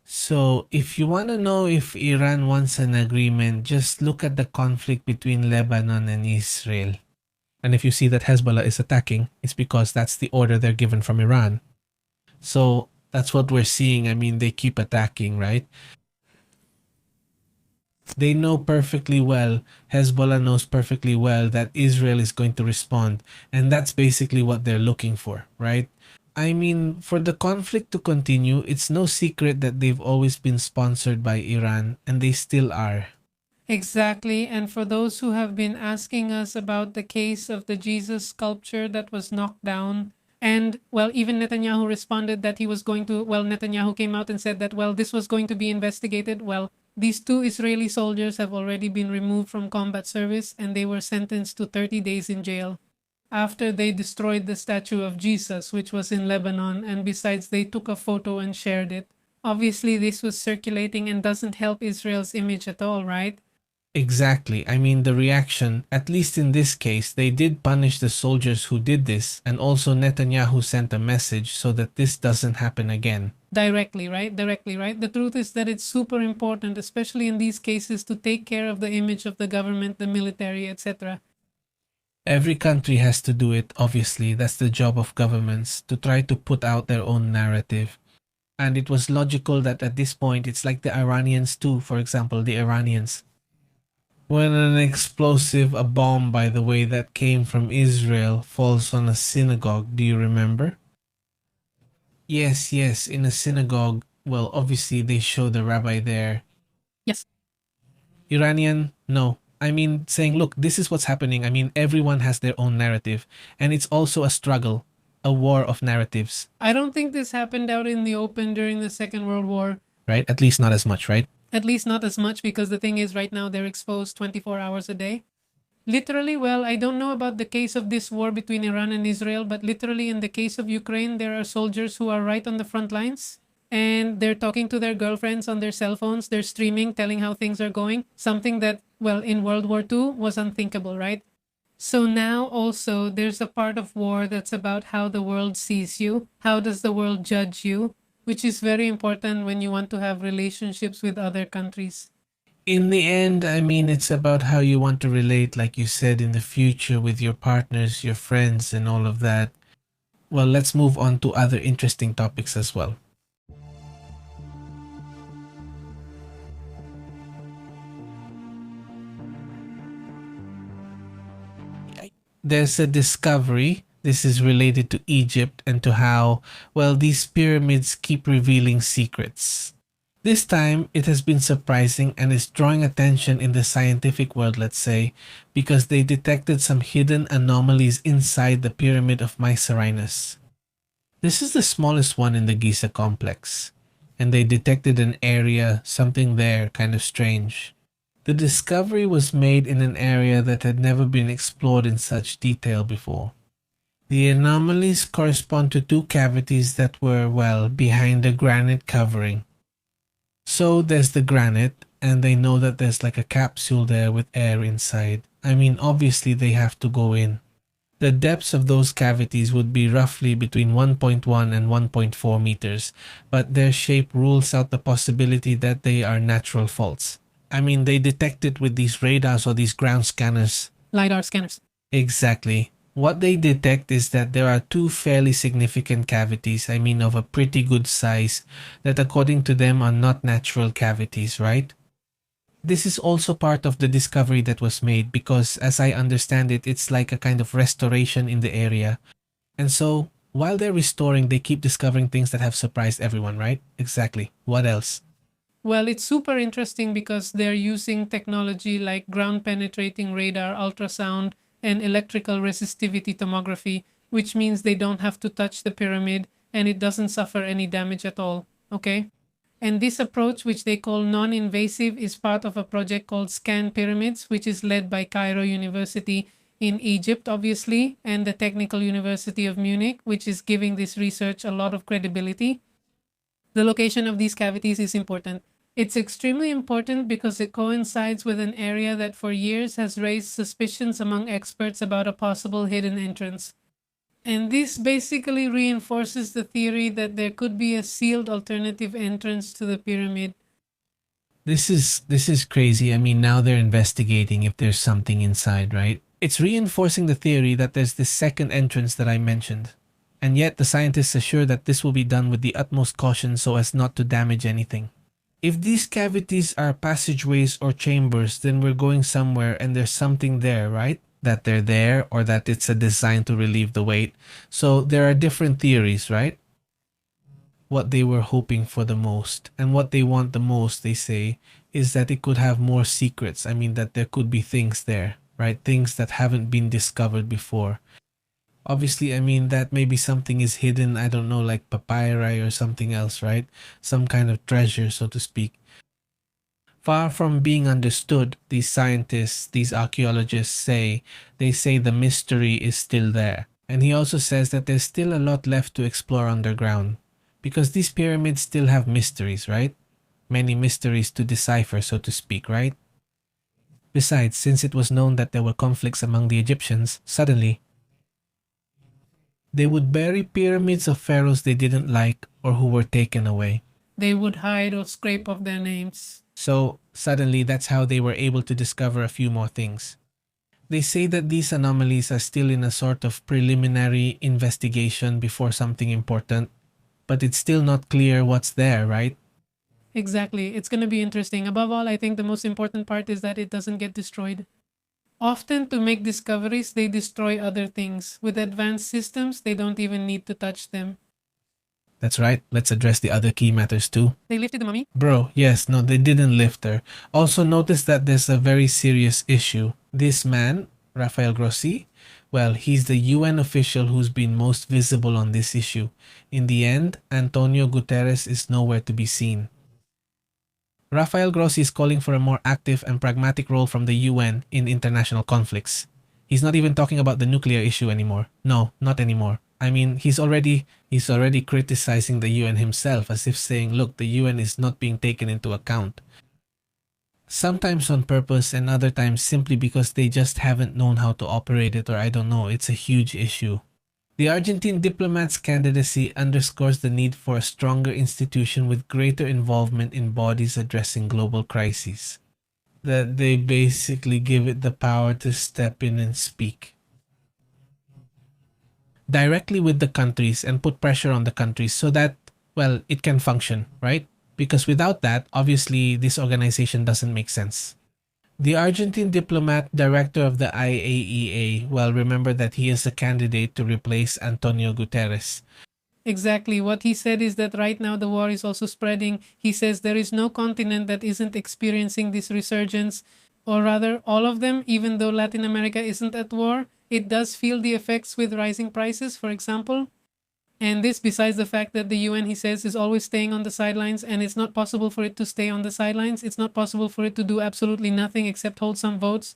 So, if you want to know if Iran wants an agreement, just look at the conflict between Lebanon and Israel. And if you see that Hezbollah is attacking, it's because that's the order they're given from Iran. So, that's what we're seeing. They keep attacking, right? They know perfectly well, Hezbollah knows perfectly well that Israel is going to respond. And that's basically what they're looking for, right? For the conflict to continue, it's no secret that they've always been sponsored by Iran, and they still are. Exactly, and for those who have been asking us about the case of the Jesus sculpture that was knocked down, And, well, even Netanyahu responded that he was going to, well, Netanyahu came out and said that, well, this was going to be investigated. Well, these 2 Israeli soldiers have already been removed from combat service and they were sentenced to 30 days in jail after they destroyed the statue of Jesus, which was in Lebanon, and besides, they took a photo and shared it. Obviously, this was circulating and doesn't help Israel's image at all, right? Exactly. I mean, the reaction, at least in this case, they did punish the soldiers who did this, and also Netanyahu sent a message so that this doesn't happen again. Directly, right? Directly, right? The truth is that it's super important, especially in these cases, to take care of the image of the government, the military, etc. Every country has to do it, obviously. That's the job of governments, to try to put out their own narrative. And it was logical that at this point, it's like the Iranians too, for example, the Iranians. When an explosive, a bomb, by the way, that came from Israel falls on a synagogue, do you remember? Yes, in a synagogue. Well, obviously they show the rabbi there. Yes. Iranian? No. I mean, saying, look, this is what's happening. I mean, everyone has their own narrative. And it's also a struggle, a war of narratives. I don't think this happened out in the open during the Second World War. Right? At least not as much, right? At least not as much, because the thing is, right now they're exposed 24 hours a day. Literally, well, I don't know about the case of this war between Iran and Israel, but literally in the case of Ukraine, there are soldiers who are right on the front lines. And they're talking to their girlfriends on their cell phones. They're streaming, telling how things are going. Something that, well, in World War II was unthinkable, right? So now also there's a part of war that's about how the world sees you. How does the world judge you? Which is very important when you want to have relationships with other countries. In the end, I mean, it's about how you want to relate, like you said, in the future with your partners, your friends, and all of that. Well, let's move on to other interesting topics as well. There's a discovery. This is related to Egypt and to how, well, these pyramids keep revealing secrets. This time, it has been surprising and is drawing attention in the scientific world, let's say, because they detected some hidden anomalies inside the Pyramid of Mycerinus. This is the smallest one in the Giza complex, and they detected an area, something there, kind of strange. The discovery was made in an area that had never been explored in such detail before. The anomalies correspond to 2 cavities that were, well, behind the granite covering. So there's the granite, and they know that there's like a capsule there with air inside. I mean, obviously they have to go in. The depths of those cavities would be roughly between 1.1 and 1.4 meters, but their shape rules out the possibility that they are natural faults. I mean, they detect it with these radars or these ground scanners. LiDAR scanners. Exactly. What they detect is that there are 2 fairly significant cavities, I mean of a pretty good size, that according to them are not natural cavities, right? This is also part of the discovery that was made because, as I understand it, it's like a kind of restoration in the area. And so, while they're restoring, they keep discovering things that have surprised everyone, right? Exactly. What else? Well, it's super interesting because they're using technology like ground-penetrating radar, ultrasound, and electrical resistivity tomography, which means they don't have to touch the pyramid and it doesn't suffer any damage at all, okay? And this approach, which they call non-invasive, is part of a project called Scan Pyramids, which is led by Cairo University in Egypt, obviously, and the Technical University of Munich, which is giving this research a lot of credibility. The location of these cavities is important. It's extremely important because it coincides with an area that for years has raised suspicions among experts about a possible hidden entrance. And this basically reinforces the theory that there could be a sealed alternative entrance to the pyramid. This is crazy. I mean, now they're investigating if there's something inside, right? It's reinforcing the theory that there's this second entrance that I mentioned. And yet the scientists assure that this will be done with the utmost caution so as not to damage anything. If these cavities are passageways or chambers, then we're going somewhere and there's something there, right? That they're there or that it's a design to relieve the weight. So there are different theories, right? What they were hoping for the most and what they want the most, they say, is that it could have more secrets. I mean, that there could be things there, right? Things that haven't been discovered before. Obviously, I mean, that maybe something is hidden, I don't know, like papyri or something else, right? Some kind of treasure, so to speak. Far from being understood, these scientists, these archaeologists say, they say the mystery is still there. And he also says that there's still a lot left to explore underground. Because these pyramids still have mysteries, right? Many mysteries to decipher, so to speak, right? Besides, since it was known that there were conflicts among the Egyptians, suddenly, they would bury pyramids of pharaohs they didn't like or who were taken away. They would hide or scrape off their names. So, suddenly, that's how they were able to discover a few more things. They say that these anomalies are still in a sort of preliminary investigation before something important, but it's still not clear what's there, right? Exactly. It's going to be interesting. Above all, I think the most important part is that it doesn't get destroyed. Often, to make discoveries, they destroy other things. With advanced systems, they don't even need to touch them. That's right. Let's address the other key matters too. They lifted the mummy? Bro, yes, no, they didn't lift her. Also, notice that there's a very serious issue. This man, Rafael Grossi, well, he's the UN official who's been most visible on this issue. In the end, Antonio Guterres is nowhere to be seen. Rafael Grossi is calling for a more active and pragmatic role from the UN in international conflicts. He's not even talking about the nuclear issue anymore. No, not anymore. I mean, he's already criticizing the UN himself, as if saying, look, the UN is not being taken into account. Sometimes on purpose and other times simply because they just haven't known how to operate it, or I don't know, it's a huge issue. The Argentine diplomat's candidacy underscores the need for a stronger institution with greater involvement in bodies addressing global crises. That they basically give it the power to step in and speak directly with the countries and put pressure on the countries so that, well, it can function, right? Because without that, obviously, this organization doesn't make sense. The Argentine diplomat, director of the IAEA, well, remember that he is a candidate to replace Antonio Guterres. Exactly. What he said is that right now the war is also spreading. He says there is no continent that isn't experiencing this resurgence, or rather, all of them, even though Latin America isn't at war, it does feel the effects with rising prices, for example. And this besides the fact that the UN, he says, is always staying on the sidelines, and it's not possible for it to stay on the sidelines. It's not possible for it to do absolutely nothing except hold some votes.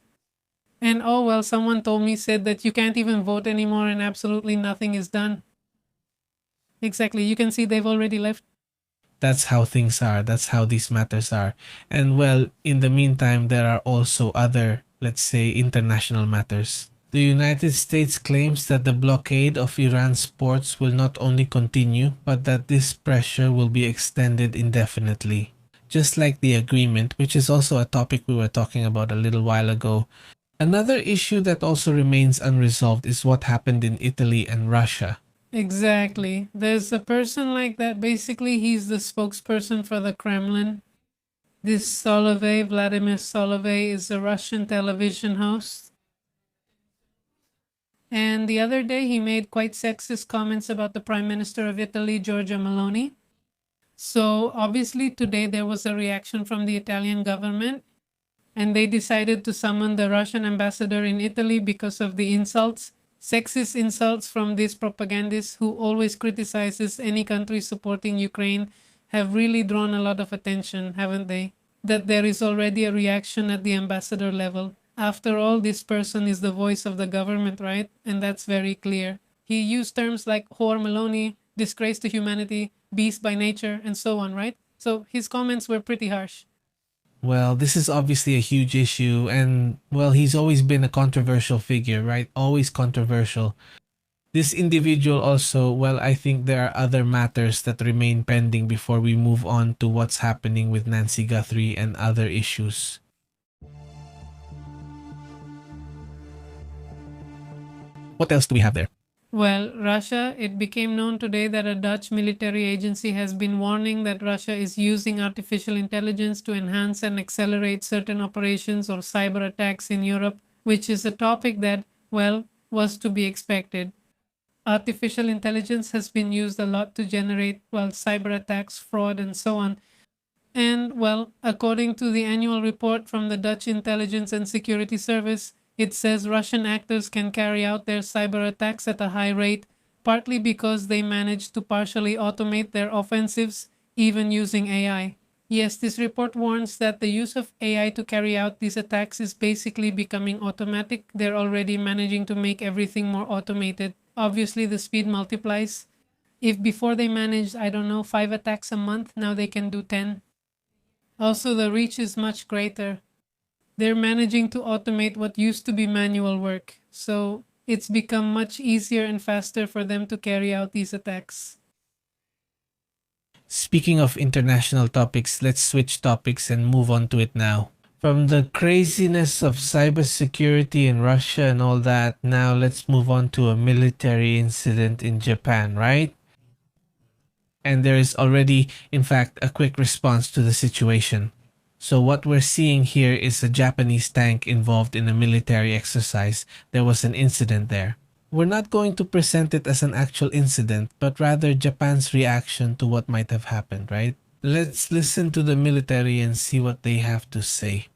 And oh well, someone said that you can't even vote anymore and absolutely nothing is done. Exactly, you can see they've already left. That's how things are. That's how these matters are. And well, in the meantime, there are also other, let's say, international matters. The United States claims that the blockade of Iran's ports will not only continue, but that this pressure will be extended indefinitely. Just like the agreement, which is also a topic we were talking about a little while ago. Another issue that also remains unresolved is what happened in Italy and Russia. Exactly. There's a person like that. Basically, he's the spokesperson for the Kremlin. This Solovey, Vladimir Solovey, is a Russian television host. And the other day, he made quite sexist comments about the Prime Minister of Italy, Giorgia Meloni. So, obviously, today there was a reaction from the Italian government, and they decided to summon the Russian ambassador in Italy because of the insults, sexist insults from this propagandist who always criticizes any country supporting Ukraine have really drawn a lot of attention, haven't they? That there is already a reaction at the ambassador level. After all, this person is the voice of the government, right? And that's very clear. He used terms like whore Meloni, disgrace to humanity, beast by nature, and so on, right? So his comments were pretty harsh. Well, this is obviously a huge issue, and, well, he's always been a controversial figure, right? Always controversial. This individual also, well, I think there are other matters that remain pending before we move on to what's happening with Nancy Guthrie and other issues. What else do we have there? Well, Russia, it became known today that a Dutch military agency has been warning that Russia is using artificial intelligence to enhance and accelerate certain operations or cyber attacks in Europe, which is a topic that, well, was to be expected. Artificial intelligence has been used a lot to generate, well, cyber attacks, fraud, and so on. And, well, according to the annual report from the Dutch Intelligence and Security Service, It says Russian actors can carry out their cyber attacks at a high rate, partly because they manage to partially automate their offensives, even using AI. Yes, this report warns that the use of AI to carry out these attacks is basically becoming automatic. They're already managing to make everything more automated. Obviously, the speed multiplies. If before they managed, I don't know, 5 attacks a month, now they can do 10. Also, the reach is much greater. They're managing to automate what used to be manual work, so it's become much easier and faster for them to carry out these attacks. Speaking of international topics, let's switch topics and move on to it now. From the craziness of cybersecurity in Russia and all that, now let's move on to a military incident in Japan, right? And there is already, in fact, a quick response to the situation. So what we're seeing here is a Japanese tank involved in a military exercise. There was an incident there. We're not going to present it as an actual incident, but rather Japan's reaction to what might have happened, right? Let's listen to the military and see what they have to say.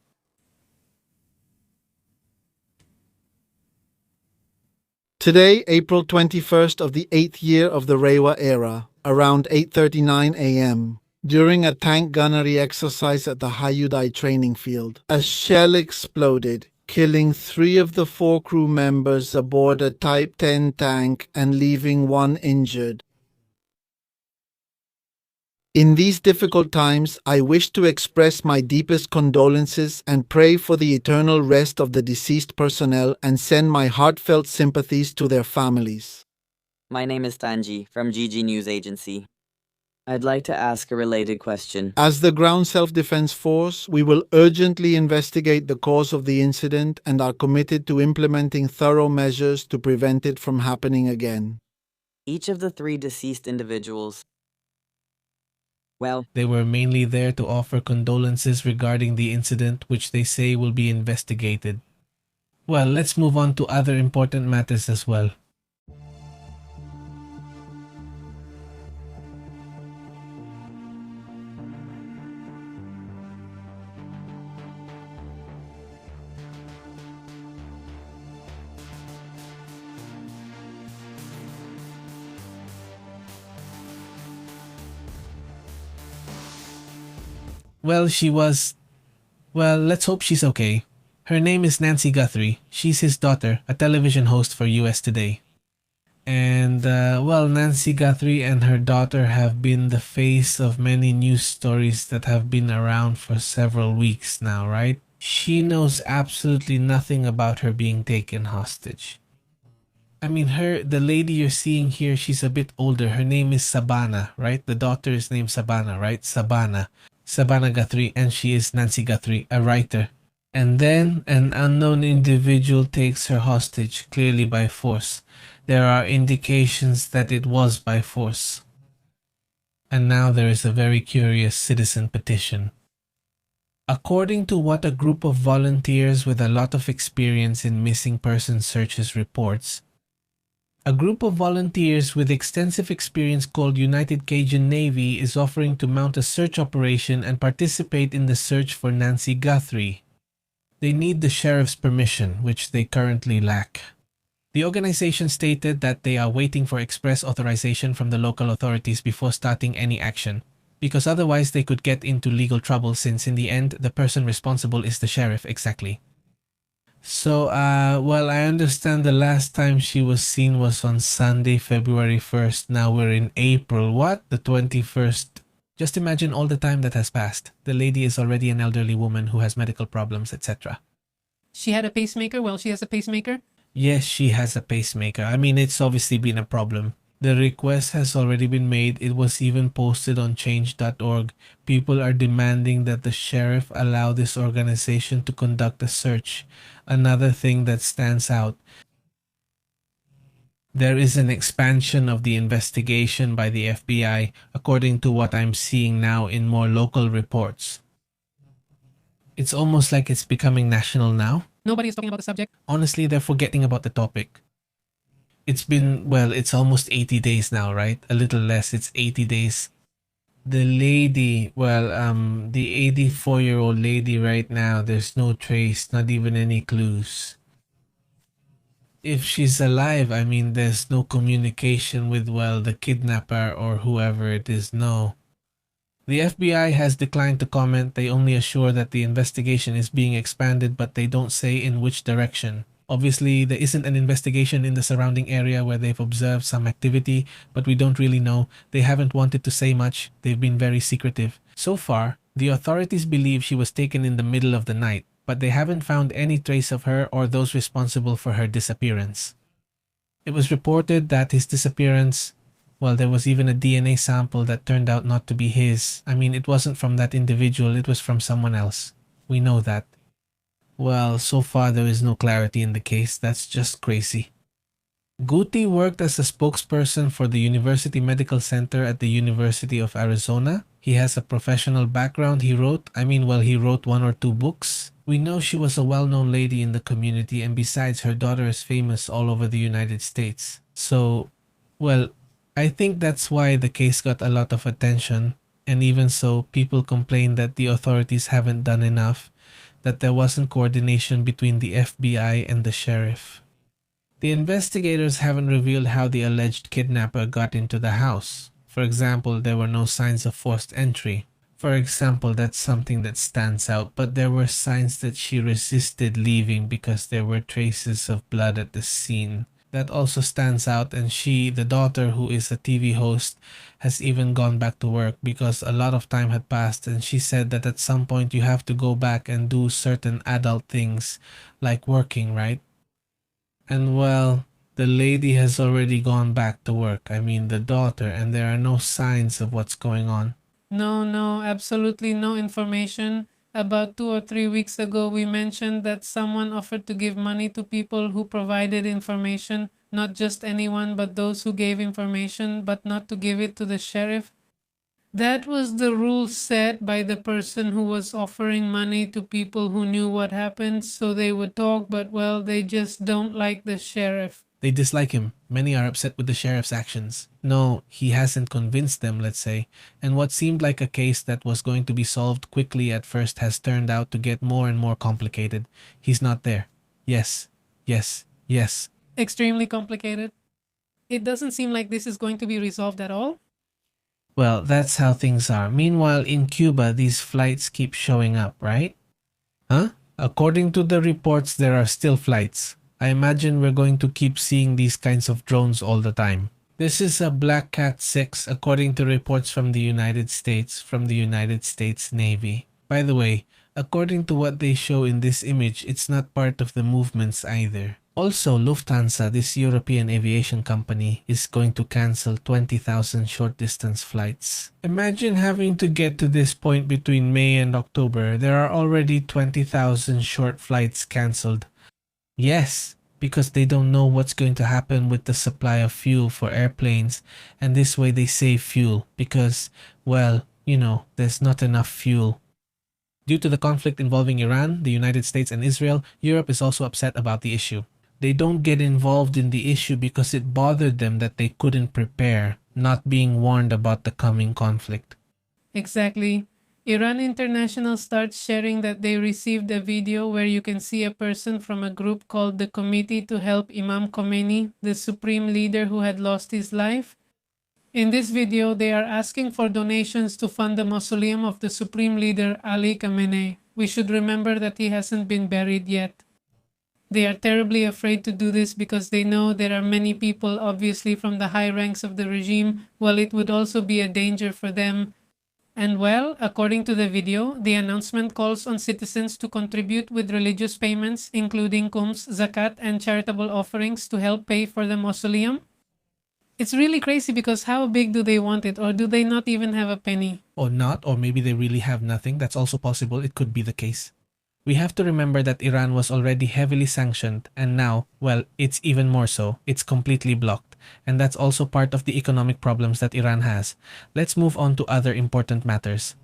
Today, April 21st of the 8th year of the Reiwa era, around 8:39 a.m., during a tank gunnery exercise at the Hayudai training field, a shell exploded, killing 3 of the 4 crew members aboard a Type 10 tank and leaving 1 injured. In these difficult times, I wish to express my deepest condolences and pray for the eternal rest of the deceased personnel and send my heartfelt sympathies to their families. My name is Tanji from GG News Agency. I'd like to ask a related question. As the Ground Self-Defense Force, we will urgently investigate the cause of the incident and are committed to implementing thorough measures to prevent it from happening again. Each of the 3 deceased individuals, well, They were mainly there to offer condolences regarding the incident, which they say will be investigated. Well, let's move on to other important matters as well. Well, let's hope she's okay. Her name is Nancy Guthrie. She's his daughter, a television host for US Today. And, Nancy Guthrie and her daughter have been the face of many news stories that have been around for several weeks now, right? She knows absolutely nothing about her being taken hostage. I mean, the lady you're seeing here, she's a bit older. Her name is Sabana, right? The daughter is named Sabana, right? Sabana Guthrie, and she is Nancy Guthrie, a writer. And then an unknown individual takes her hostage, clearly by force. There are indications that it was by force. And now there is a very curious citizen petition. According to what a group of volunteers with a lot of experience in missing person searches reports, a group of volunteers with extensive experience called United Cajun Navy is offering to mount a search operation and participate in the search for Nancy Guthrie. They need the sheriff's permission, which they currently lack. The organization stated that they are waiting for express authorization from the local authorities before starting any action, because otherwise they could get into legal trouble since in the end the person responsible is the sheriff exactly. So, I understand the last time she was seen was on Sunday, February 1st. Now we're in April. What? The 21st. Just imagine all the time that has passed. The lady is already an elderly woman who has medical problems, etc. She had a pacemaker? Well, she has a pacemaker? Yes, she has a pacemaker. I mean, it's obviously been a problem. The request has already been made. It was even posted on change.org. People are demanding that the sheriff allow this organization to conduct a search. Another thing that stands out, there is an expansion of the investigation by the FBI, according to what I'm seeing now in more local reports. It's almost like it's becoming national now. Nobody is talking about the subject. Honestly, they're forgetting about the topic. It's been, it's almost 80 days now, right? A little less, it's 80 days. The lady, the 84-year-old lady right now, there's no trace, not even any clues. if she's alive, I mean, there's no communication with, well, the kidnapper or whoever it is, no. The FBI has declined to comment. They only assure that the investigation is being expanded, but they don't say in which direction. Obviously, there isn't an investigation in the surrounding area where they've observed some activity, but we don't really know. They haven't wanted to say much. They've been very secretive. So far, the authorities believe she was taken in the middle of the night, but they haven't found any trace of her or those responsible for her disappearance. It was reported that his disappearance, well, there was even a DNA sample that turned out not to be his. I mean, it wasn't from that individual, it was from someone else. We know that. Well, so far there is no clarity in the case. That's just crazy. Guthrie worked as a spokesperson for the University Medical Center at the University of Arizona. He has a professional background. He wrote 1 or 2 books. We know she was a well-known lady in the community, and besides, her daughter is famous all over the United States. So, well, I think that's why the case got a lot of attention, and even so, people complain that the authorities haven't done enough, that there wasn't coordination between the FBI and the sheriff. The investigators haven't revealed how the alleged kidnapper got into the house. For example, there were no signs of forced entry. For example, that's something that stands out, but there were signs that she resisted leaving because there were traces of blood at the scene. That also stands out, and she, the daughter who is a TV host, has even gone back to work because a lot of time had passed, and she said that at some point you have to go back and do certain adult things like working, right? And well, the lady has already gone back to work. I mean, the daughter, and there are no signs of what's going on. No, absolutely no information. About 2 or 3 weeks ago, we mentioned that someone offered to give money to people who provided information, not just anyone, but those who gave information, but not to give it to the sheriff. That was the rule set by the person who was offering money to people who knew what happened, so they would talk, but well, they just don't like the sheriff. They dislike him. Many are upset with the sheriff's actions. No, he hasn't convinced them, let's say. And what seemed like a case that was going to be solved quickly at first has turned out to get more and more complicated. He's not there. Yes. Extremely complicated. It doesn't seem like this is going to be resolved at all. Well, that's how things are. Meanwhile, in Cuba, these flights keep showing up, right? Huh? According to the reports, there are still flights. I imagine we're going to keep seeing these kinds of drones all the time. This is a Black Cat 6, according to reports from the United States Navy. By the way, according to what they show in this image, it's not part of the movements either. Also, Lufthansa, this European aviation company, is going to cancel 20,000 short-distance flights. Imagine having to get to this point between May and October. There are already 20,000 short flights cancelled. Yes, because they don't know what's going to happen with the supply of fuel for airplanes, and this way they save fuel because, well, there's not enough fuel. Due to the conflict involving Iran, the United States, and Israel, Europe is also upset about the issue. They don't get involved in the issue because it bothered them that they couldn't prepare, not being warned about the coming conflict. Exactly. Iran International starts sharing that they received a video where you can see a person from a group called the Committee to Help Imam Khomeini, the supreme leader who had lost his life. In this video, they are asking for donations to fund the mausoleum of the supreme leader Ali Khamenei. We should remember that he hasn't been buried yet. They are terribly afraid to do this because they know there are many people, obviously from the high ranks of the regime, while it would also be a danger for them. And well, according to the video, the announcement calls on citizens to contribute with religious payments, including khums, zakat, and charitable offerings to help pay for the mausoleum. It's really crazy because how big do they want it, or do they not even have a penny? Or not, or maybe they really have nothing. That's also possible. It could be the case. We have to remember that Iran was already heavily sanctioned, and now, well, it's even more so. It's completely blocked, and that's also part of the economic problems that Iran has. Let's move on to other important matters.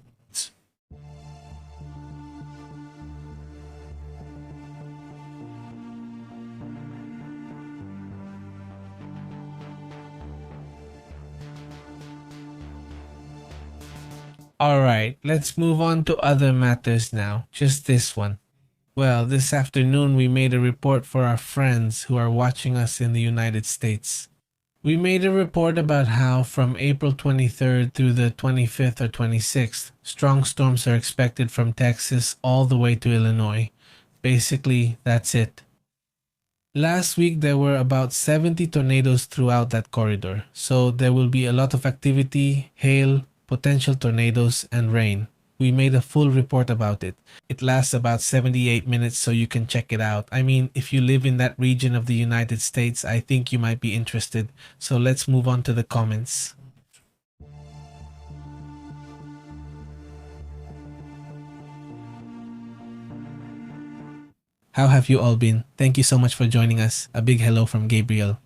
Alright, let's move on to other matters now. Just this one. Well, this afternoon we made a report for our friends who are watching us in the United States. We made a report about how from April 23rd through the 25th or 26th, strong storms are expected from Texas all the way to Illinois. Basically, that's it. Last week there were about 70 tornadoes throughout that corridor, so there will be a lot of activity, hail, potential tornadoes, and rain. We made a full report about it. It lasts about 78 minutes, so you can check it out. I mean, if you live in that region of the United States, I think you might be interested. So let's move on to the comments. How have you all been? Thank you so much for joining us. A big hello from Gabriel.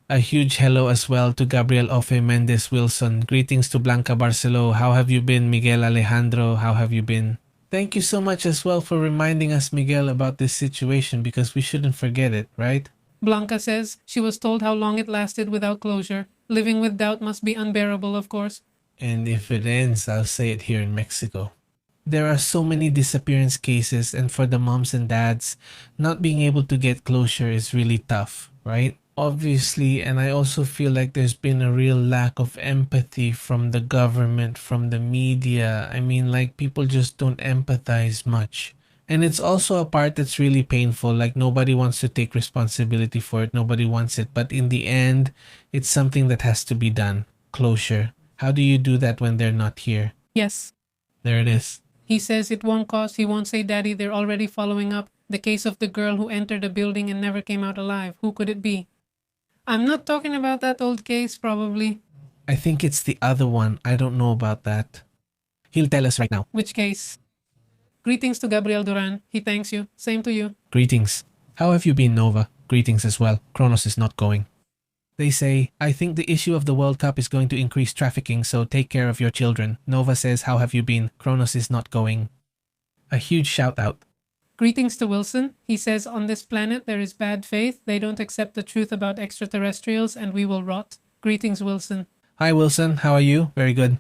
A huge hello as well to Gabriel Ofe Mendez Wilson. Greetings to Blanca Barcelo. How have you been, Miguel Alejandro? How have you been? Thank you so much as well for reminding us, Miguel, about this situation because we shouldn't forget it, right? Blanca says she was told how long it lasted without closure. Living with doubt must be unbearable, of course. And if it ends, I'll say it here in Mexico. There are so many disappearance cases, and for the moms and dads, not being able to get closure is really tough, right? Obviously, and I also feel like there's been a real lack of empathy from the government, from the media. I mean, like, people just don't empathize much. And it's also a part that's really painful, like nobody wants to take responsibility for it, nobody wants it. But in the end, it's something that has to be done. Closure. How do you do that when they're not here? Yes. There it is. He says it won't cost. He won't say, Daddy, they're already following up. The case of the girl who entered a building and never came out alive. Who could it be? I'm not talking about that old case, probably. I think it's the other one. I don't know about that. He'll tell us right now. Which case? Greetings to Gabriel Duran. He thanks you. Same to you. Greetings. How have you been, Nova? Greetings as well. Kronos is not going. They say, I think the issue of the World Cup is going to increase trafficking, so take care of your children. Nova says, how have you been? Kronos is not going. A huge shout out. Greetings to Wilson. He says, on this planet there is bad faith. They don't accept the truth about extraterrestrials and we will rot. Greetings, Wilson. Hi, Wilson. How are you? Very good.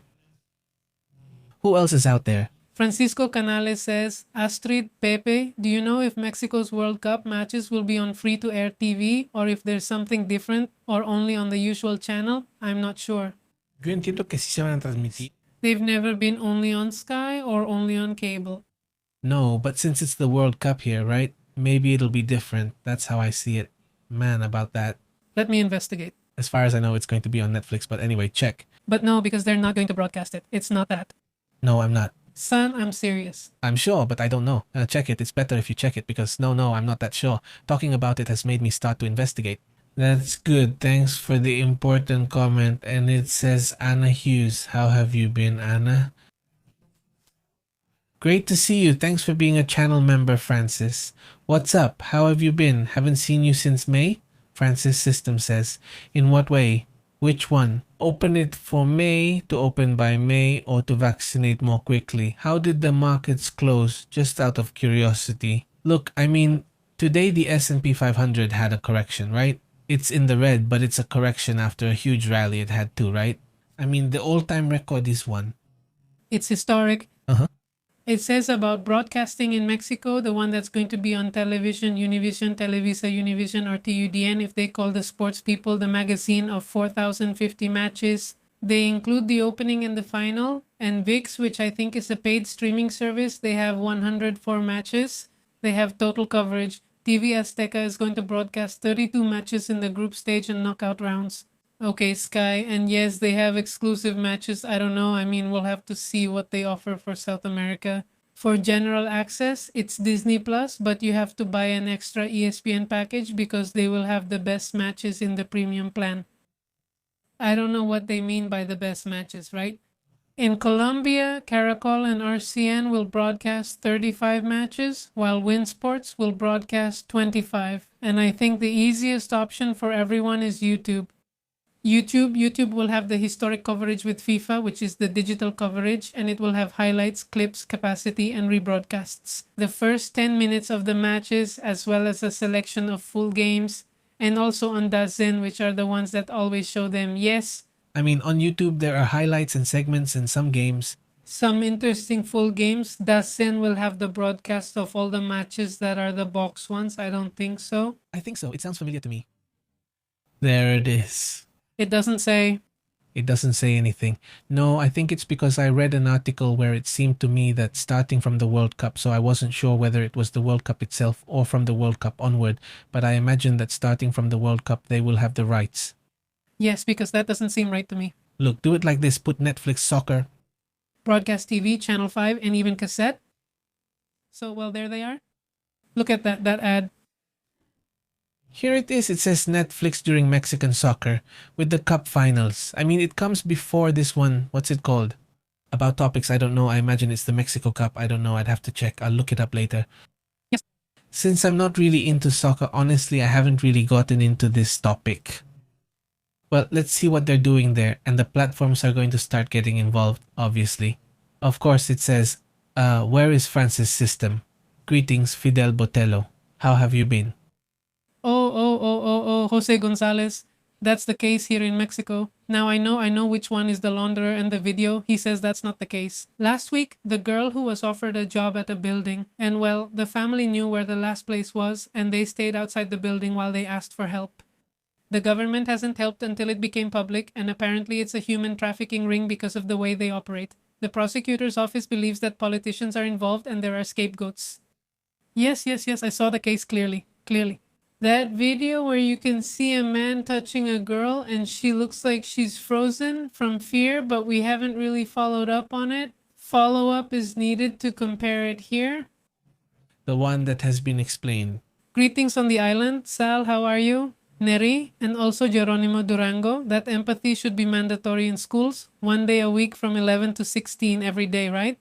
Who else is out there? Francisco Canales says, Astrid, Pepe, do you know if Mexico's World Cup matches will be on free-to-air TV or if there's something different or only on the usual channel? I'm not sure. Yo entiendo que sí se van a transmitir. They've never been only on Sky or only on cable. No, but since it's the World Cup here, right? Maybe it'll be different. That's how I see it. Man, about that. Let me investigate. As far as I know, it's going to be on Netflix, but anyway, check. But no, because they're not going to broadcast it. It's not that. No, I'm not. Son, I'm serious. I'm sure, but I don't know. Check it. It's better if you check it because no, I'm not that sure. Talking about it has made me start to investigate. That's good. Thanks for the important comment. And it says Anna Hughes. How have you been, Anna? Great to see you. Thanks for being a channel member, Francis. What's up? How have you been? Haven't seen you since May? Francis System says. In what way? Which one? Open it for May, to open by May, or to vaccinate more quickly? How did the markets close? Just out of curiosity. Look, I mean, today the S&P 500 had a correction, right? It's in the red, but it's a correction after a huge rally it had too, right? I mean, the all-time record is one. It's historic. Uh-huh. It says about broadcasting in Mexico, the one that's going to be on television, Univision, Televisa, Univision, or TUDN, if they call the sports people the magazine of 4,050 matches. They include the opening and the final. And VIX, which I think is a paid streaming service, they have 104 matches. They have total coverage. TV Azteca is going to broadcast 32 matches in the group stage and knockout rounds. Okay, Sky, and yes, they have exclusive matches. I don't know. I mean, we'll have to see what they offer for South America. For general access, it's Disney Plus, but you have to buy an extra ESPN package because they will have the best matches in the premium plan. I don't know what they mean by the best matches, right? In Colombia, Caracol and RCN will broadcast 35 matches, while WinSports will broadcast 25. And I think the easiest option for everyone is YouTube. YouTube will have the historic coverage with FIFA, which is the digital coverage, and it will have highlights, clips, capacity, and rebroadcasts. The first 10 minutes of the matches, as well as a selection of full games, and also on DAZN, which are the ones that always show them. Yes. I mean, on YouTube, there are highlights and segments in some games. some interesting full games. Dasen will have the broadcast of all the matches that are the box ones. I don't think so. I think so. It sounds familiar to me. There it is. It doesn't say. It doesn't say anything. No, I think it's because I read an article where it seemed to me that starting from the World Cup, so I wasn't sure whether it was the World Cup itself or from the World Cup onward, but I imagine that starting from the World Cup, they will have the rights. Yes, because that doesn't seem right to me. Look, do it like this. Put Netflix soccer. Broadcast TV, Channel 5, and even cassette. So, well, there they are. Look at that ad. Here it is. It says Netflix during Mexican soccer with the cup finals. I mean, it comes before this one. What's it called? About topics, I don't know. I imagine it's the Mexico Cup. I don't know. I'd have to check. I'll look it up later. Yes. Since I'm not really into soccer, honestly, I haven't really gotten into this topic. Well, let's see what they're doing there. And the platforms are going to start getting involved, obviously. Of course, it says, where is France's system? Greetings, Fidel Botello. How have you been? Oh, Jose Gonzalez. That's the case here in Mexico. Now I know which one is the launderer in the video. He says that's not the case. Last week, the girl who was offered a job at a building, and well, the family knew where the last place was, and they stayed outside the building while they asked for help. The government hasn't helped until it became public, and apparently it's a human trafficking ring because of the way they operate. The prosecutor's office believes that politicians are involved and there are scapegoats. Yes, I saw the case clearly. That video where you can see a man touching a girl and she looks like she's frozen from fear, but we haven't really followed up on it. Follow-up is needed to compare it here. The one that has been explained. Greetings on the island. Sal, how are you? Neri, and also Geronimo Durango, that empathy should be mandatory in schools, 1 day a week from 11 to 16 every day, right?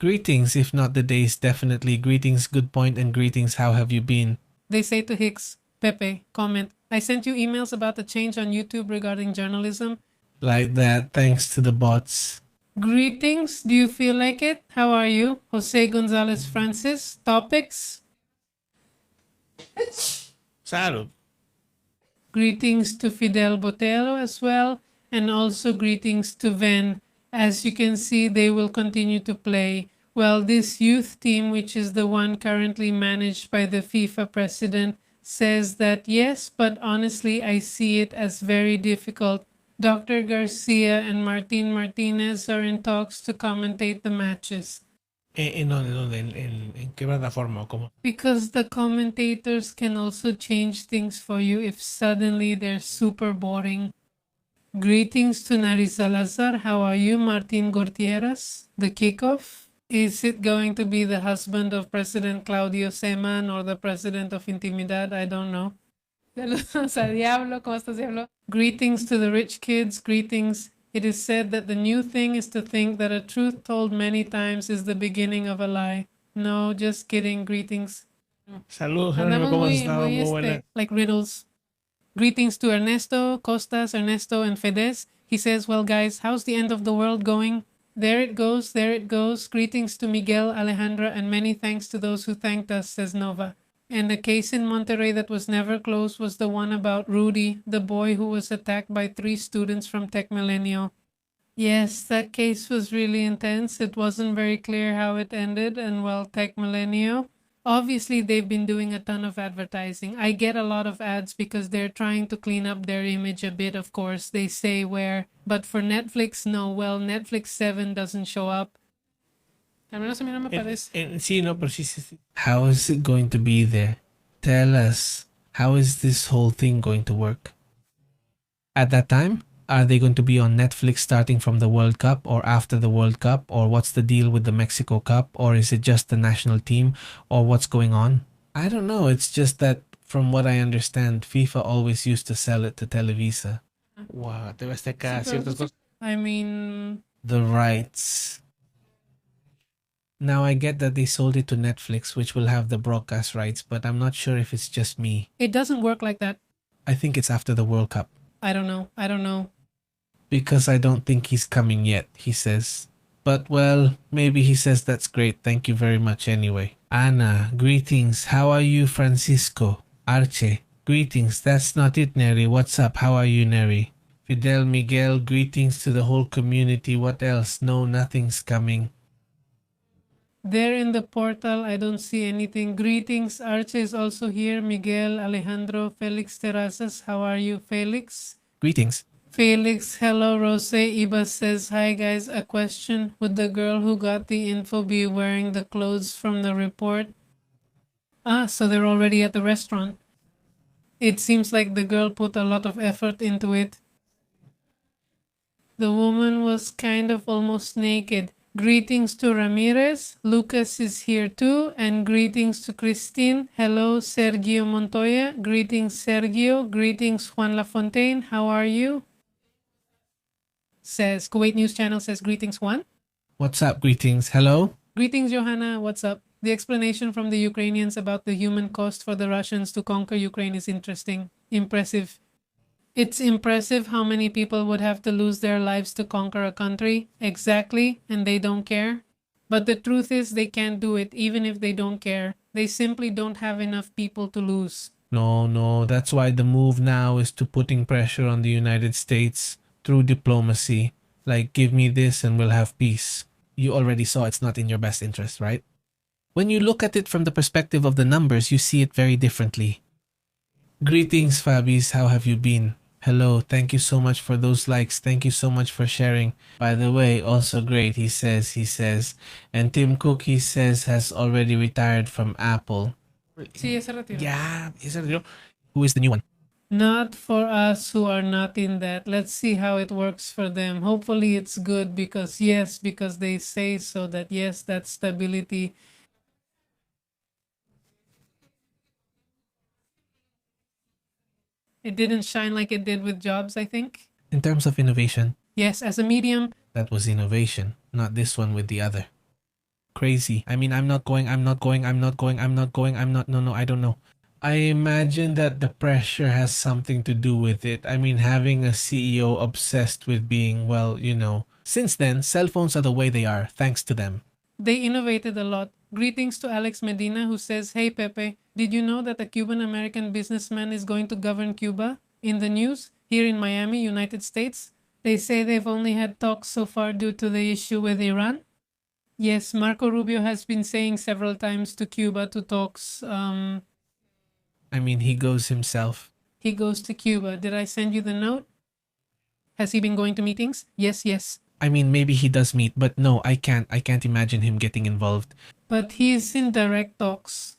Greetings, if not the days, definitely. Greetings, good point, and greetings, how have you been? They say to Hicks, Pepe, comment, I sent you emails about the change on YouTube regarding journalism. Like that, thanks to the bots. Greetings, do you feel like it? How are you? Jose Gonzalez Francis, topics? Salud. Greetings to Fidel Botello as well, and also greetings to Ven. As you can see, they will continue to play. Well, this youth team, which is the one currently managed by the FIFA president, says that yes, but honestly, I see it as very difficult. Dr. Garcia and Martin Martinez are in talks to commentate the matches. ¿En dónde? ¿En qué plataforma o cómo? Because the commentators can also change things for you if suddenly they're super boring. Greetings to Nari Salazar. How are you, Martin Gutierrez? The kickoff? Is it going to be the husband of President Claudio Seman or the president of Intimidad? I don't know. Saludos a Diablo. ¿Cómo estás, Diablo? Greetings to the rich kids. Greetings. It is said that the new thing is to think that a truth told many times is the beginning of a lie. No, just kidding. Greetings. Saludos, Jerónimo, ¿cómo has estado? Muy buena. Like riddles. Greetings to Ernesto, Costas, Ernesto, and Fedez. He says, well, guys, how's the end of the world going? There it goes, there it goes. Greetings to Miguel, Alejandra, and many thanks to those who thanked us, says Nova. And the case in Monterrey that was never closed was the one about Rudy, the boy who was attacked by 3 students from Tech Milenio. Yes, that case was really intense. It wasn't very clear how it ended, and well, Tech Milenio. Obviously, they've been doing a ton of advertising. I get a lot of ads because they're trying to clean up their image a bit, of course. They say where. But for Netflix, no. Well, Netflix 7 doesn't show up. Al menos a mí no me parece. Sí, no, pero sí. How is it going to be there? Tell us, how is this whole thing going to work? At that time, are they going to be on Netflix starting from the World Cup or after the World Cup? Or what's the deal with the Mexico Cup? Or is it just the national team? Or what's going on? I don't know. It's just that from what I understand, FIFA always used to sell it to Televisa. Wow, TV Azteca, ciertas cosas. I mean... The rights. Now I get that they sold it to Netflix, which will have the broadcast rights, but I'm not sure if it's just me. It doesn't work like that. I think it's after the World Cup. I don't know. Because I don't think he's coming yet, he says. But well, maybe he says that's great. Thank you very much anyway. Ana, greetings. How are you, Francisco? Arche, greetings. That's not it, Neri. What's up? How are you, Neri? Fidel Miguel, greetings to the whole community. What else? No, nothing's coming. There in the portal, I don't see anything. Greetings, Arche is also here. Miguel, Alejandro, Felix Terrazas. How are you, Felix? Greetings. Felix, hello. Rose Iba says, hi guys, a question. Would the girl who got the info be wearing the clothes from the report? Ah, so they're already at the restaurant. It seems like the girl put a lot of effort into it. The woman was kind of almost naked. Greetings to Ramirez. Lucas is here too. And greetings to Christine. Hello, Sergio Montoya. Greetings, Sergio. Greetings, Juan Lafontaine. How are you? Says Kuwait News Channel says greetings, Juan. What's up? Greetings. Hello? Greetings, Johanna. What's up? The explanation from the Ukrainians about the human cost for the Russians to conquer Ukraine is interesting. Impressive. It's impressive how many people would have to lose their lives to conquer a country. Exactly, and they don't care. But the truth is they can't do it even if they don't care. They simply don't have enough people to lose. No, that's why the move now is to putting pressure on the United States through diplomacy. Like, give me this and we'll have peace. You already saw it's not in your best interest, right? When you look at it from the perspective of the numbers, you see it very differently. Greetings, Fabis. How have you been? Hello. Thank you so much for those likes. Thank you so much for sharing. By the way, also great, he says. And Tim Cook, he says, has already retired from Apple. Sí, ese retiro. Yeah, who is the new one? Not for us who are not in that. Let's see how it works for them. Hopefully it's good because they say so that yes, that stability. It didn't shine like it did with Jobs, I think. In terms of innovation. Yes, as a medium. That was innovation, not this one with the other. Crazy. I mean, I don't know. I imagine that the pressure has something to do with it. I mean, having a CEO obsessed with being, since then, cell phones are the way they are, thanks to them. They innovated a lot. Greetings to Alex Medina who says, hey Pepe, did you know that a Cuban-American businessman is going to govern Cuba? In the news, here in Miami, United States, they say they've only had talks so far due to the issue with Iran. Yes, Marco Rubio has been saying several times to Cuba to talks. He goes himself. He goes to Cuba. Did I send you the note? Has he been going to meetings? Yes. Maybe he does meet, but no, I can't imagine him getting involved. But he's in direct talks.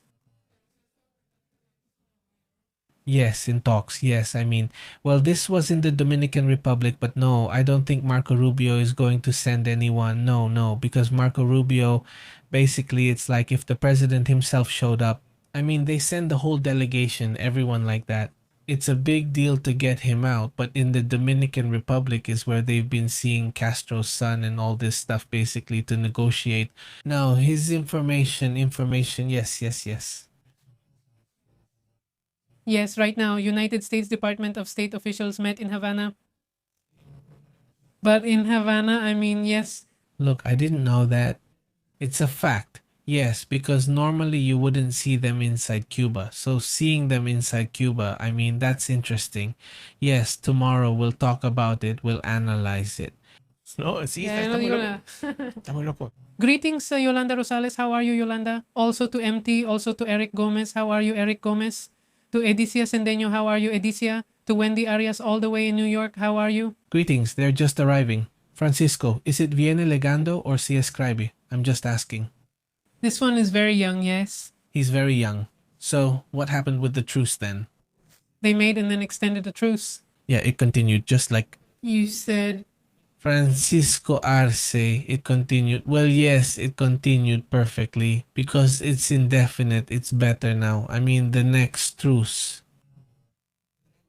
Yes, in talks. Yes, this was in the Dominican Republic, but no, I don't think Marco Rubio is going to send anyone. No, because Marco Rubio, basically, it's like if the president himself showed up. They send the whole delegation, everyone like that. It's a big deal to get him out, but in the Dominican Republic is where they've been seeing Castro's son and all this stuff basically to negotiate. No, his information, yes. Yes, right now, United States Department of State officials met in Havana. But in Havana, yes. Look, I didn't know that. It's a fact. Yes, because normally you wouldn't see them inside Cuba. So seeing them inside Cuba, that's interesting. Yes, tomorrow we'll talk about it. We'll analyze it. No, sí, está muy loco. Greetings, Yolanda Rosales. How are you, Yolanda? Also to MT, also to Eric Gomez. How are you, Eric Gomez? To Edicia Sendeño. How are you, Edicia? To Wendy Arias all the way in New York. How are you? Greetings. They're just arriving. Francisco, is it Viene Legando or si escribe? I'm just asking. This one is very young, yes. He's very young. So, what happened with the truce then? They made and then extended the truce. Yeah, it continued just like... You said... Francisco Arce, it continued. Well, yes, it continued perfectly. Because it's indefinite, it's better now. The next truce.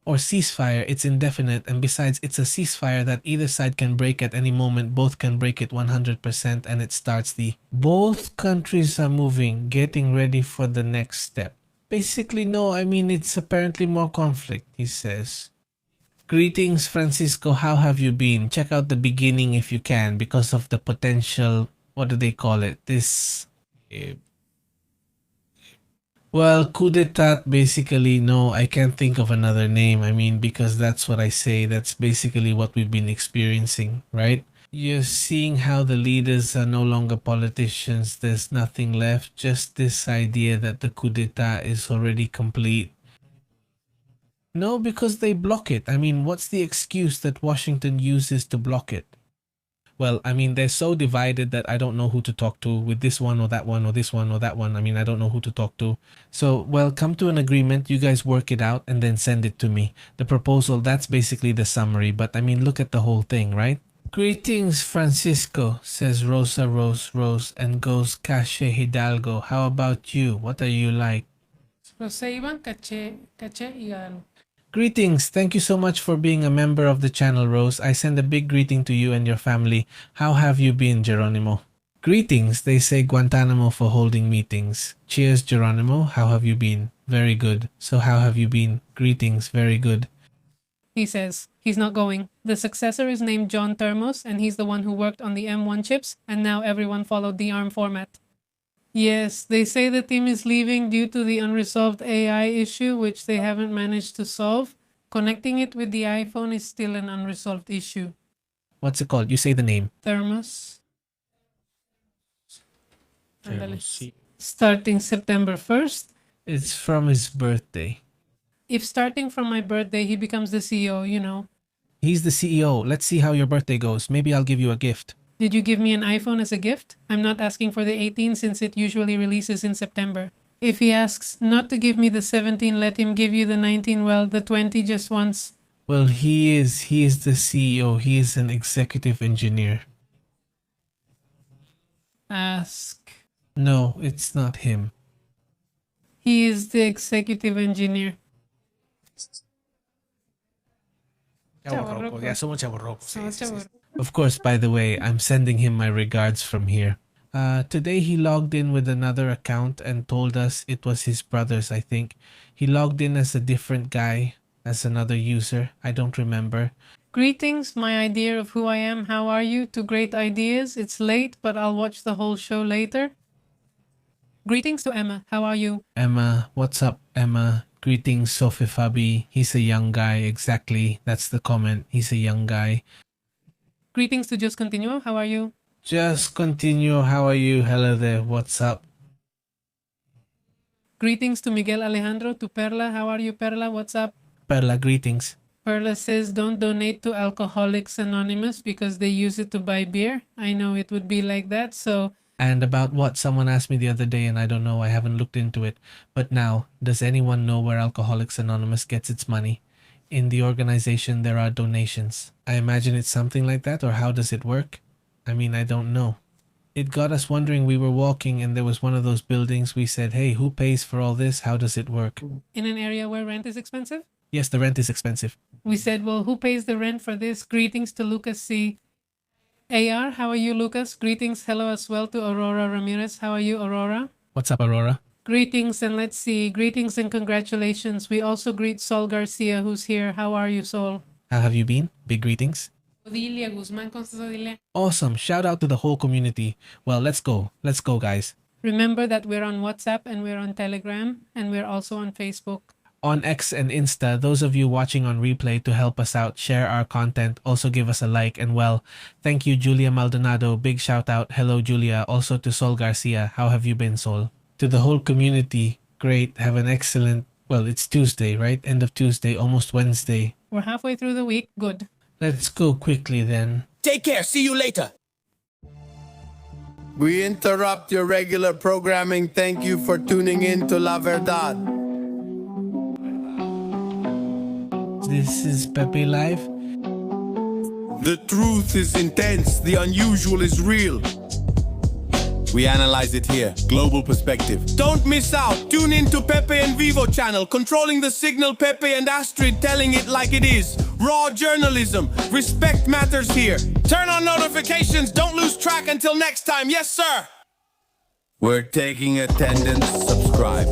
Or ceasefire, it's indefinite, and besides, it's a ceasefire that either side can break at any moment. Both can break it 100%, and it starts the... Both countries are moving, getting ready for the next step. Basically, no, it's apparently more conflict, he says. Greetings, Francisco, how have you been? Check out the beginning if you can, because of the potential... What do they call it? Well, coup d'etat, basically, no, I can't think of another name. I mean, because that's what I say. That's basically what we've been experiencing, right? You're seeing how the leaders are no longer politicians. There's nothing left. Just this idea that the coup d'etat is already complete. No, because they block it. I mean, what's the excuse that Washington uses to block it? Well, I mean, they're so divided that I don't know who to talk to with this one or that one or this one or that one. I mean, I don't know who to talk to. So, well, come to an agreement. You guys work it out and then send it to me. The proposal, that's basically the summary. But I mean, look at the whole thing, right? Greetings, Francisco, says Rosa Rose Rose and goes Kash Hidalgo. How about you? What are you like? Jose Ivan, caché y galo. Greetings. Thank you so much for being a member of the channel, Rose. I send a big greeting to you and your family. How have you been, Geronimo? Greetings. They say Guantanamo for holding meetings. Cheers, Geronimo. How have you been? Very good. So how have you been? Greetings. Very good. He says he's not going. The successor is named John Thermos, and he's the one who worked on the M1 chips, and now everyone followed the ARM format. Yes, they say the team is leaving due to the unresolved AI issue, which they haven't managed to solve. Connecting it with the iPhone is still an unresolved issue. What's it called? You say the name. Thermos. Ándale. Starting September 1st. It's from his birthday. If starting from my birthday, he becomes the CEO, you know. He's the CEO. Let's see how your birthday goes. Maybe I'll give you a gift. Did you give me an iPhone as a gift? I'm not asking for the 18 since it usually releases in September. If he asks not to give me the 17, let him give you the 19. Well, the 20 just once. Well, he is the CEO. He is an executive engineer. Ask. No, it's not him. He is the executive engineer. Of course, by the way, I'm sending him my regards from here. Today he logged in with another account and told us it was his brother's, I think. He logged in as a different guy, as another user. I don't remember. Greetings, my idea of who I am. How are you? Two great ideas. It's late, but I'll watch the whole show later. Greetings to Emma. How are you? Emma, what's up, Emma? Greetings, Sophie Fabi. He's a young guy, exactly. That's the comment. He's a young guy. Greetings to Just Continuo. How are you? Just Continue. How are you? Hello there. What's up? Greetings to Miguel Alejandro. To Perla. How are you, Perla? What's up? Perla, greetings. Perla says don't donate to Alcoholics Anonymous because they use it to buy beer. I know it would be like that, so... And about what? Someone asked me the other day and I don't know. I haven't looked into it. But now, does anyone know where Alcoholics Anonymous gets its money? In the organization, there are donations. I imagine it's something like that, or how does it work? I mean, I don't know. It got us wondering. We were walking and there was one of those buildings. We said, hey, who pays for all this? How does it work? In an area where rent is expensive? Yes, the rent is expensive. We said, well, who pays the rent for this? Greetings to Lucas C. AR, how are you, Lucas? Greetings, hello as well to Aurora Ramirez. How are you, Aurora? What's up, Aurora? Greetings, and let's see. Greetings and congratulations. We also greet Sol Garcia, who's here. How are you, Sol? How have you been? Big greetings. Odilia Guzman Constantino. Awesome. Shout out to the whole community. Well, let's go. Let's go, guys. Remember that we're on WhatsApp and we're on Telegram and we're also on Facebook. On X and Insta, those of you watching on replay, to help us out, share our content, also give us a like, and well, thank you, Julia Maldonado. Big shout out. Hello, Julia. Also to Sol Garcia. How have you been, Sol? To the whole community, great. Have an excellent, well, it's Tuesday, right? End of Tuesday, almost Wednesday. We're halfway through the week. Good. Let's go quickly then. Take care. See you later. We interrupt your regular programming. Thank you for tuning in to La Verdad. This is Pepe Live. The truth is intense. The unusual is real. We analyze it here. Global perspective. Don't miss out. Tune in to Pepe and Vivo channel. Controlling the signal. Pepe and Astrid telling it like it is. Raw journalism. Respect matters here. Turn on notifications. Don't lose track until next time. Yes, sir. We're taking attendance. Subscribe.